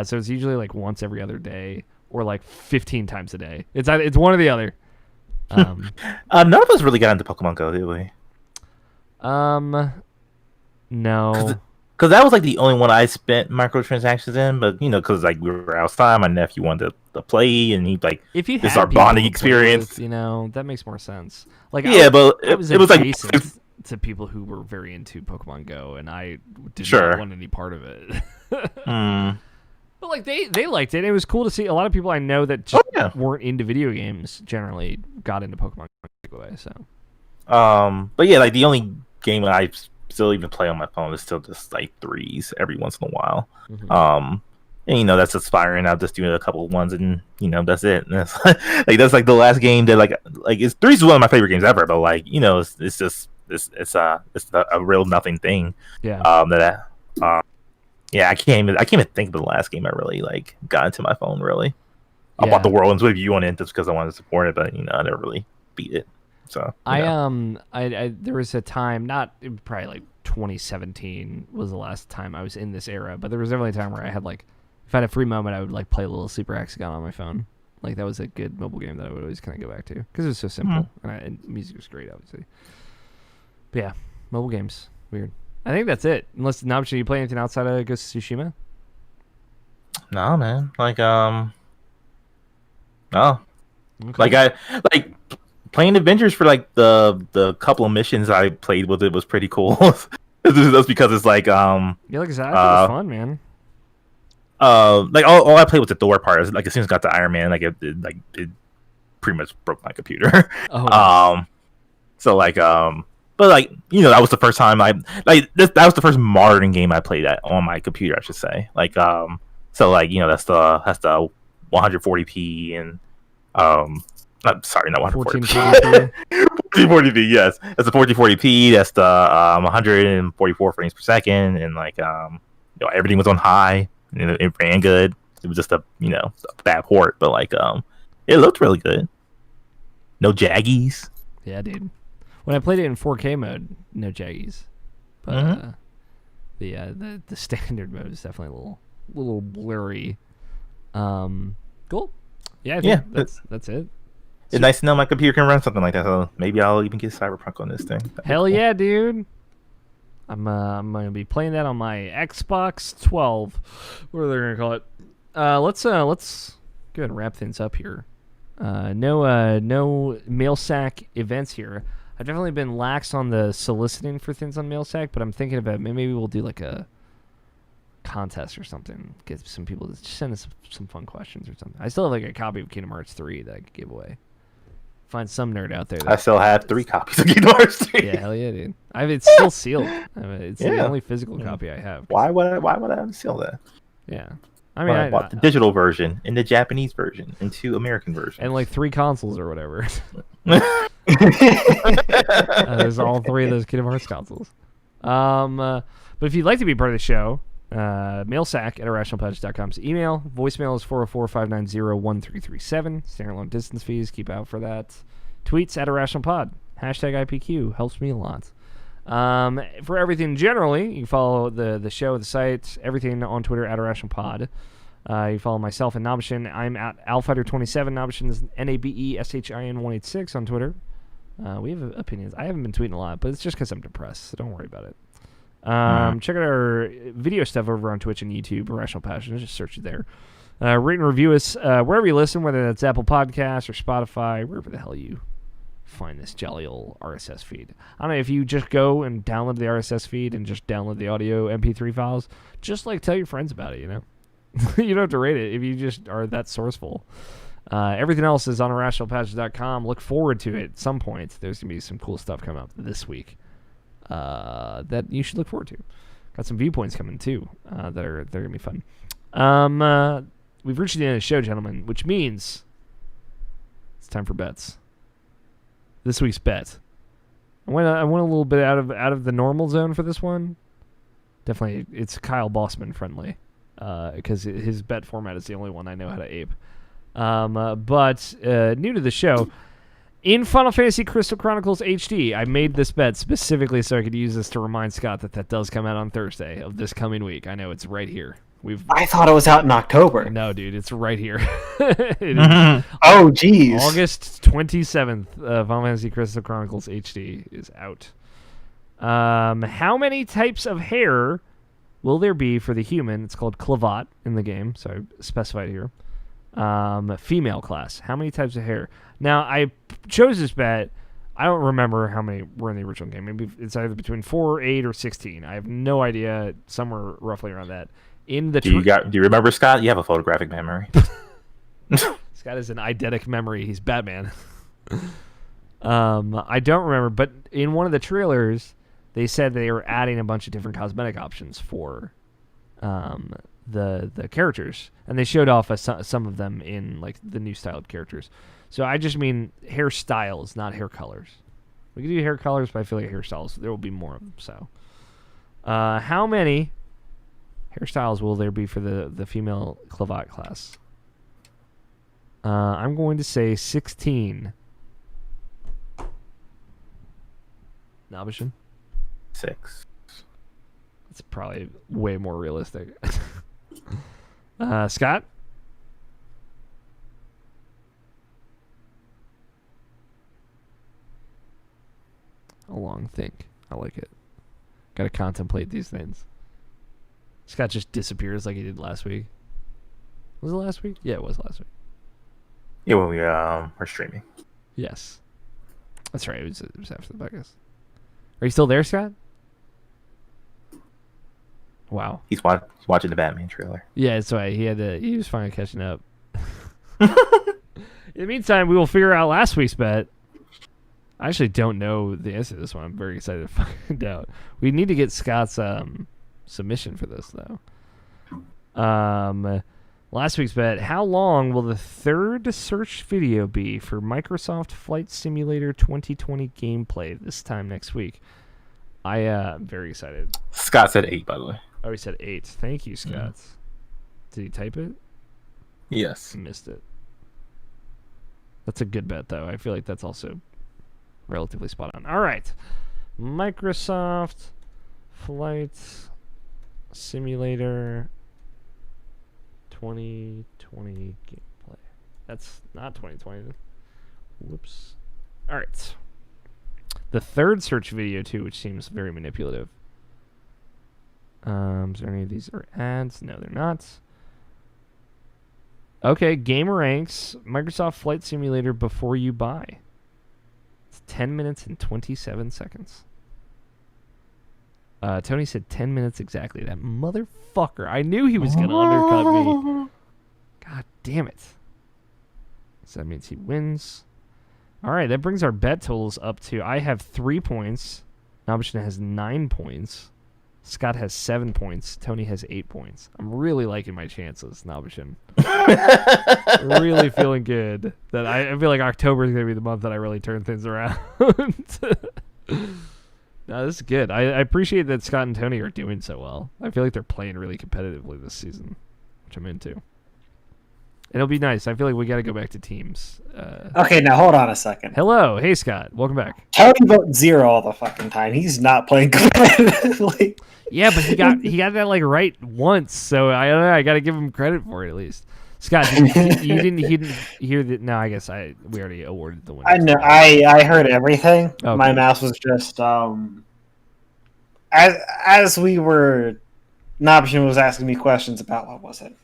So it's usually like once every other day or like 15 times a day. It's one or the other. None of us really got into Pokemon Go, did we? No. Because that was like the only one I spent microtransactions in, but you know, because like we were outside, my nephew wanted to play, and he like if you this had our bonding experience. With, you know, that makes more sense. Like but it was like to people who were very into Pokemon Go, and I did not want any part of it. But like they liked it. It was cool to see a lot of people I know that just weren't into video games generally got into Pokemon Go. So, but yeah, like the only game that I still even play on my phone is still just like threes every once in a while. And you know that's expiring. I'll just do a couple of ones, and you know that's it. And that's like the last game that like it's threes is one of my favorite games ever. But like you know it's just it's a real nothing thing. Yeah. Yeah, I can't even think of the last game I really like got into my phone. Really, I bought the Whirlwind's with you on it just because I wanted to support it, but you know I never really beat it. So I there was a time, probably like 2017 was the last time I was in this era, but there was definitely a time where I had like if I had a free moment, I would like play a little Super Hexagon on my phone. Like that was a good mobile game that I would always kind of go back to because it was so simple and music was great, obviously. But yeah, mobile games weird. I think that's it. Unless should you play anything outside of Ghost of Tsushima? No, man. Like no. Okay. Like I playing Avengers for like the couple of missions I played with it was pretty cool. That's because it's like yeah, like exactly. It was fun, man. Like all I played was the Thor part. Like as soon as I got to Iron Man, it pretty much broke my computer. So like but like you know that was the first time that was the first modern game I played on my computer, I should say. Like so like you know that's the 140p and I'm sorry, not 140p. 1440p, yes, that's the 1440p. That's the 144 frames per second, and like you know everything was on high. And it ran good. It was just a bad port, but like it looked really good. No jaggies. Yeah, dude. When I played it in 4K mode, no jaggies, but the standard mode is definitely a little blurry. Cool. Yeah, I think that's it. It's nice to know my computer can run something like that. So maybe I'll even get Cyberpunk on this thing. Hell yeah, dude! I'm gonna be playing that on my Xbox 12. What are they gonna call it? Let's go ahead and wrap things up here. No mailsack events here. I've definitely been lax on the soliciting for things on mailsack, but I'm thinking about maybe we'll do like a contest or something. Get some people to send us some fun questions or something. I still have like a copy of Kingdom Hearts 3 that I could give away. Find some nerd out there. I still have 3 copies of Kingdom Hearts 3. Yeah, hell yeah, dude. It's still sealed. It's the only physical copy I have. Why would I unseal that? Yeah. I mean, I bought the digital version and the Japanese version and 2 American versions. And like 3 consoles or whatever. There's all 3 of those Kingdom Hearts consoles. But if you'd like to be part of the show, Mailsack at irrationalpudge.com's email. Voicemail is 404-590-1337. Standalone distance fees. Keep out for that. Tweets at irrationalpod. Hashtag IPQ. Helps me a lot. For everything generally, you can follow the show, the site, everything on Twitter at irrationalpod. You follow myself and Nobishin. I'm at Alfighter27. Nobishin is NABESHIN186 on Twitter. We have opinions. I haven't been tweeting a lot, but it's just because I'm depressed, so don't worry about it. Check out our video stuff over on Twitch and YouTube, Irrational Passion. Just search it there. Rate and review us wherever you listen, whether that's Apple Podcasts or Spotify, wherever the hell you find this jolly old RSS feed. I don't know if you just go and download the RSS feed and just download the audio MP3 files, just like tell your friends about it, you know? You don't have to rate it if you just are that sourceful. Everything else is on irrationalpassion.com. Look forward to it at some point. There's going to be some cool stuff coming up this week that you should look forward to. Got some viewpoints coming too they're going to be fun. We've reached the end of the show, gentlemen, which means it's time for bets. This week's bet. I went a little bit out of the normal zone for this one. Definitely, it's Kyle Bossman friendly because his bet format is the only one I know how to ape. But new to the show, in Final Fantasy Crystal Chronicles HD, I made this bet specifically so I could use this to remind Scott that does come out on Thursday of this coming week. I know it's right here. I thought it was out in October. No, dude, it's right here. Oh, geez. August 27th, Final Fantasy Crystal Chronicles HD is out. How many types of hair will there be for the human? It's called Clavat in the game, so I specified here. Female class. How many types of hair? Now, I chose this bet. I don't remember how many were in the original game. Maybe it's either between 4, 8, or 16. I have no idea. Somewhere roughly around that. In the do you remember, Scott? You have a photographic memory. Scott has an eidetic memory. He's Batman. I don't remember, but in one of the trailers, they said they were adding a bunch of different cosmetic options for the characters, and they showed off some of them in like the new styled characters. So I just mean hairstyles, not hair colors. We can do hair colors, but I feel like hairstyles there will be more of them. So, how many hairstyles will there be for the female Clavat class? I'm going to say 16. Nobishin? 6. It's probably way more realistic. Scott? A long think. I like it. Got to contemplate these things. Scott just disappears like he did last week. Was it last week? Yeah, it was last week. Yeah, when we were streaming. Yes. That's right. It was after the podcast. Are you still there, Scott? Wow. He's watching the Batman trailer. Yeah, that's right. He was finally catching up. In the meantime, we will figure out last week's bet. I actually don't know the answer to this one. I'm very excited to find out. We need to get Scott's submission for this, though. Last week's bet, how long will the third search video be for Microsoft Flight Simulator 2020 gameplay this time next week? I'm very excited. Scott said 8, by the way. Oh, he said 8. Thank you, Scott. Did he type it? Yes. Missed it. That's a good bet, though. I feel like that's also relatively spot on. All right. Microsoft Flight Simulator 2020 gameplay. That's not 2020. Whoops. All right. The third search video, too, which seems very manipulative. Is there any of these are ads? No, they're not. Okay, Gamer Ranks, Microsoft Flight Simulator before you buy. It's 10 minutes and 27 seconds. Tony said 10 minutes exactly. That motherfucker. I knew he was going to undercut me. God damn it. So that means he wins. All right, that brings our bet totals up to, I have 3 points. Nobishin has 9 points. Scott has 7 points. Tony has 8 points. I'm really liking my chances, Nobishin. Really feeling good. That I feel like October is going to be the month that I really turn things around. No, this is good. I appreciate that Scott and Tony are doing so well. I feel like they're playing really competitively this season, which I'm into. It'll be nice. I feel like we got to go back to teams. Okay, now hold on a second. Hello. Hey, Scott. Welcome back. Tony votes 0 all the fucking time. He's not playing competitively. Yeah, but he got that like right once, so I don't know. I got to give him credit for it at least. Scott, he didn't hear that? No, I guess we already awarded the winner. I know. I heard everything. Okay. My mouse was just as we were. Nobshin was asking me questions about what was it?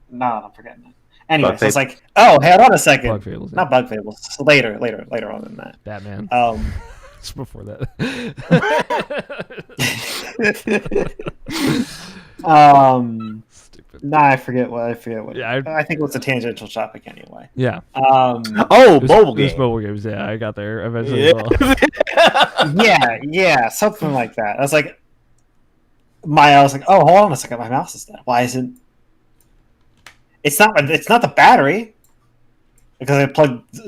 No, I'm forgetting it. Anyway, so it's like, oh, hold on a second. Bug Fables. Not Bug Fables. Later on than that. Batman. It's before that. Stupid. Nah, I forget what. Yeah, I think it was a tangential topic anyway. Yeah. Mobile games. Mobile games. Yeah, I got there eventually. As well. yeah, something like that. I was like, I was like, oh, hold on a second, my mouse is dead. Why isn't? It's not the battery, because I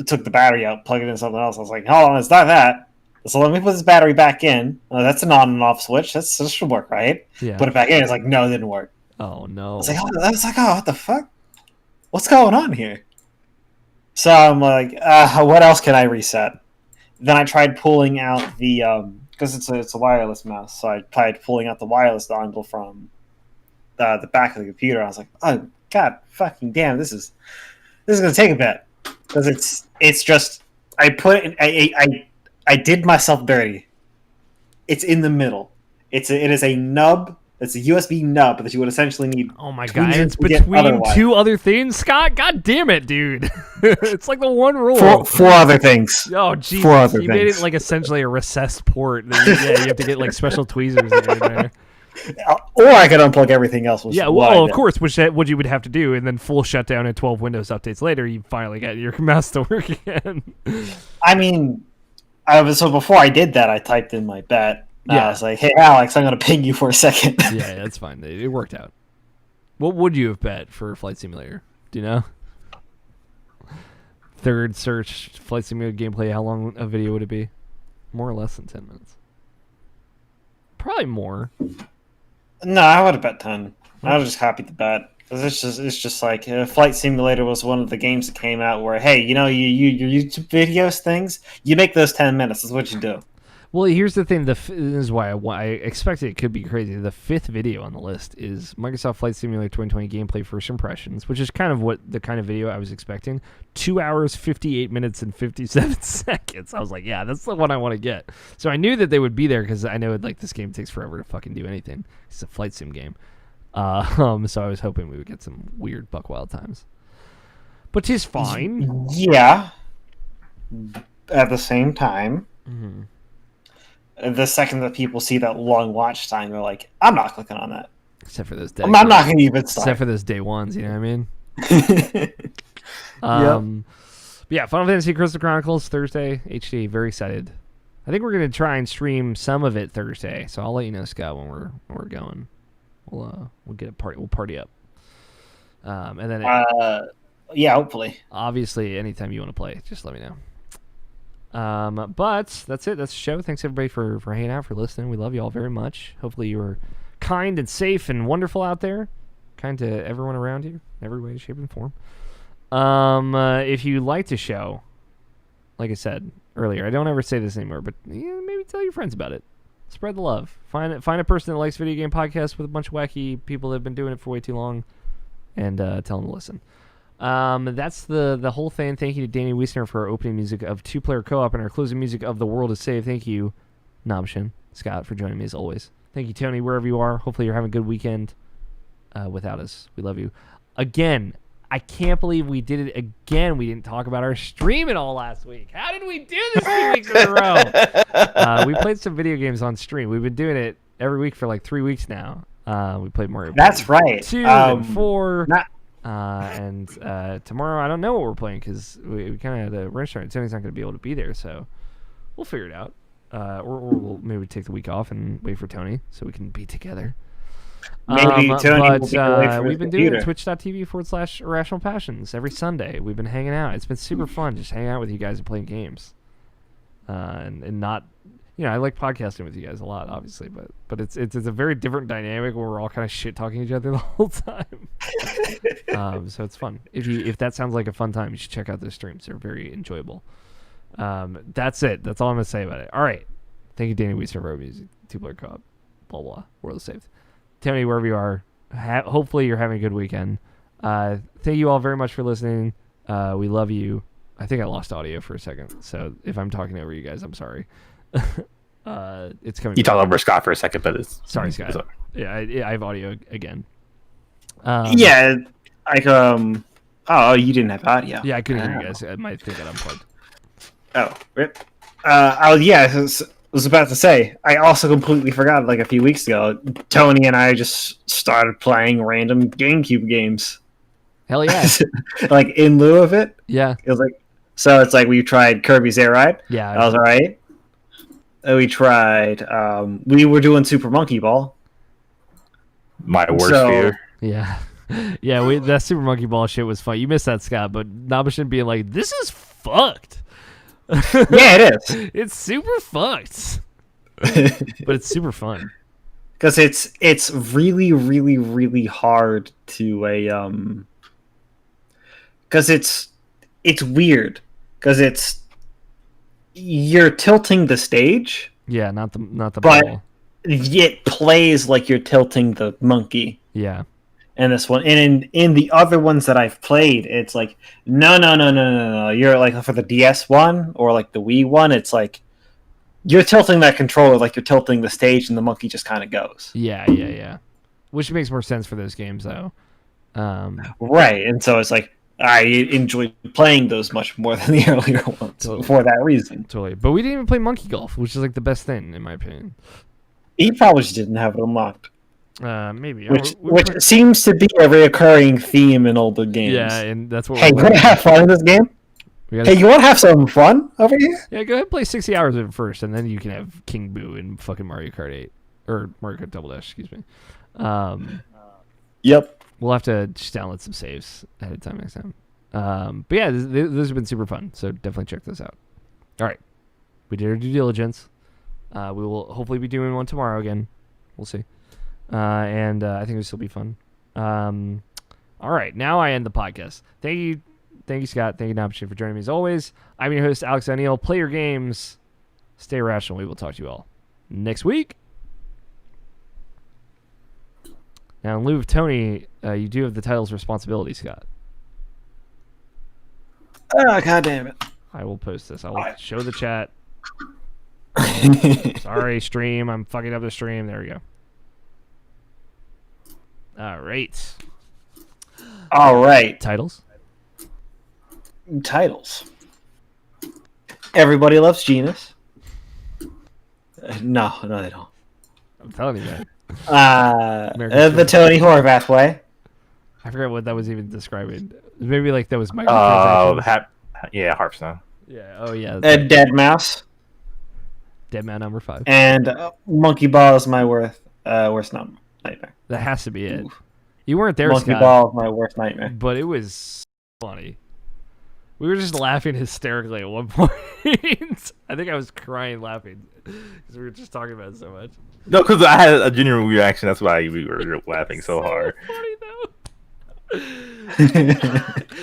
took the battery out, plugged it in something else. I was like, hold on, it's not that. So let me put this battery back in. That's an on and off switch. This should work, right? Yeah. Put it back in. It's like, no, it didn't work. Oh no. I was like, oh, what the fuck? What's going on here? So I'm like, what else can I reset? Then I tried pulling out the because it's a wireless mouse. So I tried pulling out the wireless dongle from the back of the computer. I was like, oh god, fucking damn, this is gonna take a bit, because it's just I put it. I did myself dirty. It's in the middle. It is a nub. It's a USB nub that you would essentially need. Oh my god! It's between two other things, Scott. God damn it, dude! It's like the one rule. Four other things. Oh jeez, Four other things. Made it like essentially a recessed port. You have to get like special tweezers in there. Or I could unplug everything else. Yeah, well, of course, which what you would have to do, and then full shutdown and 12 Windows updates later, you finally get your mouse to work again. I mean, so before I did that, I typed in my bet. Yeah. I was like, hey, Alex, I'm going to ping you for a second. Yeah, that's fine. It worked out. What would you have bet for Flight Simulator? Do you know? Third search, Flight Simulator gameplay, how long a video would it be? More or less than 10 minutes? Probably more. No, I would have bet 10. I would have just copied the bet. Because it's just like, Flight Simulator was one of the games that came out where, hey, your YouTube videos things, you make those 10 minutes. That's what you do. Well, here's the thing. This is why I expected it could be crazy. The 5th video on the list is Microsoft Flight Simulator 2020 gameplay first impressions, which is kind of the kind of video I was expecting. 2 hours, 58 minutes, and 57 seconds. I was like, yeah, that's the one I want to get. So I knew that they would be there because I know like this game takes forever to fucking do anything. It's a flight sim game. So I was hoping we would get some weird buck wild times. But 'tis fine. Yeah. At the same time. Mm-hmm. The second that people see that long watch time, they're like, I'm not clicking on that. Except for those day I'm not going to even start. Except for those day ones, you know what I mean? But yeah, Final Fantasy Crystal Chronicles, Thursday, HD. Very excited. I think we're going to try and stream some of it Thursday, so I'll let you know, Scott, when we're going. We'll get a party. We'll party up. And then yeah, hopefully. Obviously, anytime you want to play, just let me know. But that's it. That's the show. Thanks everybody for hanging out, for listening. We love you all very much. Hopefully you were kind and safe and wonderful out there. Kind to everyone around you, every way, shape, and form. If you liked the show, like I said earlier, I don't ever say this anymore, but maybe tell your friends about it. Spread the love. Find a person that likes video game podcasts with a bunch of wacky people that have been doing it for way too long, and tell them to listen. That's the whole thing. Thank you to Danny Wiesner for our opening music of 2-Player Co-op and our closing music of The World is Saved. Thank you, Nobshin, Scott, for joining me as always. Thank you, Tony, wherever you are. Hopefully you're having a good weekend without us. We love you. Again, I can't believe we did it again. We didn't talk about our stream at all last week. How did we do this 2 weeks in a row? We played some video games on stream. We've been doing it every week for like 3 weeks now. We played Mario. That's right. 2 and 4. And tomorrow I don't know what we're playing because we kind of had a wrench on it. Tony's not going to be able to be there, so we'll figure it out. Or we'll maybe take the week off and wait for Tony so we can be together. Maybe Tony will be away from we've been computer. doing it twitch.tv/Irrational Passions every Sunday. We've been hanging out. It's been super fun just hanging out with you guys and playing games. And not I like podcasting with you guys a lot, obviously, but it's a very different dynamic where we're all kind of shit talking each other the whole time. So it's fun. If that sounds like a fun time, you should check out those streams. They're very enjoyable. That's it. That's all I'm gonna say about it. All right. Thank you, Danny Weiss, for our music. Two-player co-op. Blah blah. World is saved. Tony, wherever you are, hopefully you're having a good weekend. Thank you all very much for listening. We love you. I think I lost audio for a second, so if I'm talking over you guys, I'm sorry. It's coming. You talked over Scott for a second, but it's sorry, Scott. Yeah, I have audio again. Yeah, Oh, you didn't have audio. Yeah, I couldn't hear you guys. I might think that unplugged. Oh, rip. Yeah, I was about to say. I also completely forgot. Like a few weeks ago, Tony and I just started playing random GameCube games. Hell yeah! Like in lieu of it. Yeah. It was like so. It's like we tried Kirby's Air Ride. Yeah, that was alright. We tried. We were doing Super Monkey Ball. My worst fear. Yeah. Yeah, that Super Monkey Ball shit was fun. You missed that, Scott, but Nabashin being like, this is fucked. Yeah, it is. It's super fucked. But it's super fun. Because it's really, really, really hard to because it's weird. Because you're tilting the stage. Yeah, not the but ball. It plays like you're tilting the monkey. Yeah. And this one, and in the other ones that I've played, it's like no. You're like for the DS one or like the Wii one, it's like you're tilting that controller like you're tilting the stage, and the monkey just kind of goes. Yeah. Which makes more sense for those games, though. Right, and so it's like I enjoyed playing those much more than the earlier ones for that reason. Totally, but we didn't even play Monkey Golf, which is like the best thing in my opinion. He probably just didn't have it unlocked. Maybe. Which seems to be a recurring theme in older games. Yeah, and that's what. Hey, you want to have fun in this game? Hey, you want to have some fun over here? Yeah, go ahead and play 60 hours of it first, and then you can have King Boo in fucking Mario Kart 8 or Mario Kart Double Dash. Excuse me. Yep. We'll have to just download some saves ahead of time next time. But yeah, those have been super fun, so definitely check those out. All right, we did our due diligence. We will hopefully be doing one tomorrow again. We'll see. And I think this will be fun. All right, now I end the podcast. Thank you, Scott. Thank you, Nabashin, for joining me as always. I'm your host, Alex O'Neill. Play your games. Stay rational. We will talk to you all next week. Now, in lieu of Tony, you do have the title's responsibility, Scott. Oh, God damn it. I will post this. I will show the chat. Sorry, stream. I'm fucking up the stream. There we go. All right. Titles. Everybody loves Genus. No, they don't. I'm telling you, man. The Tony Horvath way. I forgot what that was even describing. Maybe like that was my. Yeah, Hearthstone. Yeah. Oh yeah. Dead Mouse. Dead Man number 5. And Monkey Ball is my worst nightmare. That has to be it. You weren't there, Monkey Scott. Ball is my worst nightmare. But it was funny. We were just laughing hysterically at one point. I think I was crying laughing because we were just talking about it so much. No, because I had a genuine reaction. That's why we were laughing so hard. Funny though.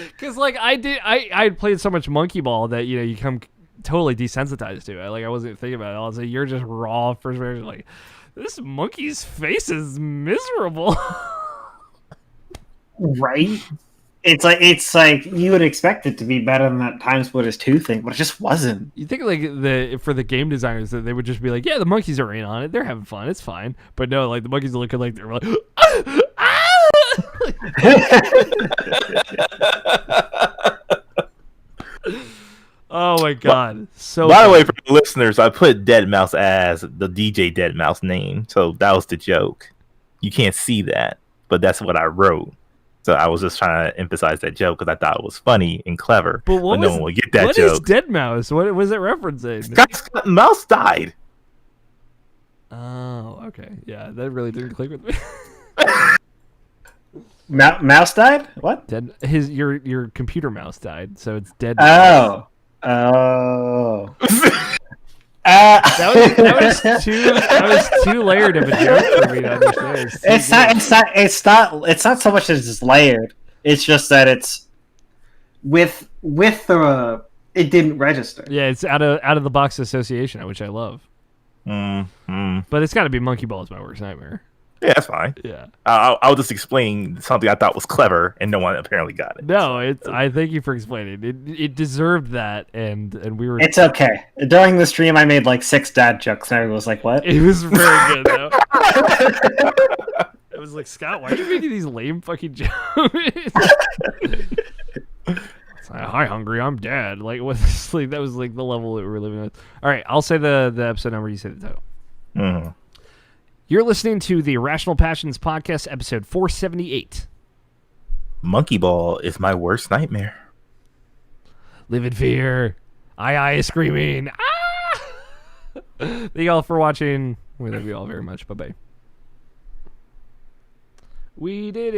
Because like I played so much Monkey Ball that you become totally desensitized to it. Like I wasn't thinking about it. I was like, you're just raw first person. Like this monkey's face is miserable. Right? It's like you would expect it to be better than that Time Splitters 2 thing, but it just wasn't. You think like for the game designers that they would just be like, yeah, the monkeys are in on it, they're having fun, it's fine. But no, like the monkeys are looking like they're like, oh my god! So by the way, for the listeners, I put Dead Mouse as the DJ Dead Mouse name, so that was the joke. You can't see that, but that's what I wrote. So I was just trying to emphasize that joke because I thought it was funny and clever. But no one would get that joke. What is Dead Mouse? What was it referencing? Scott Mouse died. Oh, okay. Yeah, that really didn't click with me. Mouse died? What? Dead. Your computer mouse died, so it's dead. Oh. That was too layered of a joke for me to understand. It's not so much as it's layered. It's just that it's with the it didn't register. Yeah, it's out of the box association, which I love. But it's got to be Monkey Ball is my worst nightmare. Yeah, that's fine. Yeah. I'll just explain something I thought was clever, and no one apparently got it. No, I thank you for explaining. It deserved that, and we were. It's okay. During the stream, I made like 6 dad jokes, and everyone was like, "What?" It was very good though. It was like, Scott, why are you making these lame fucking jokes? It's like, hi, hungry. I'm Dad. Like, what? Like, that was like the level that we were living with. All right, I'll say the episode number. You say the title. Mm-hmm. You're listening to the Irrational Passions Podcast, episode 478. Monkey Ball is my worst nightmare. Live in fear. Aye, screaming. Ah! Thank you all for watching. We love you all very much. Bye-bye. We did it.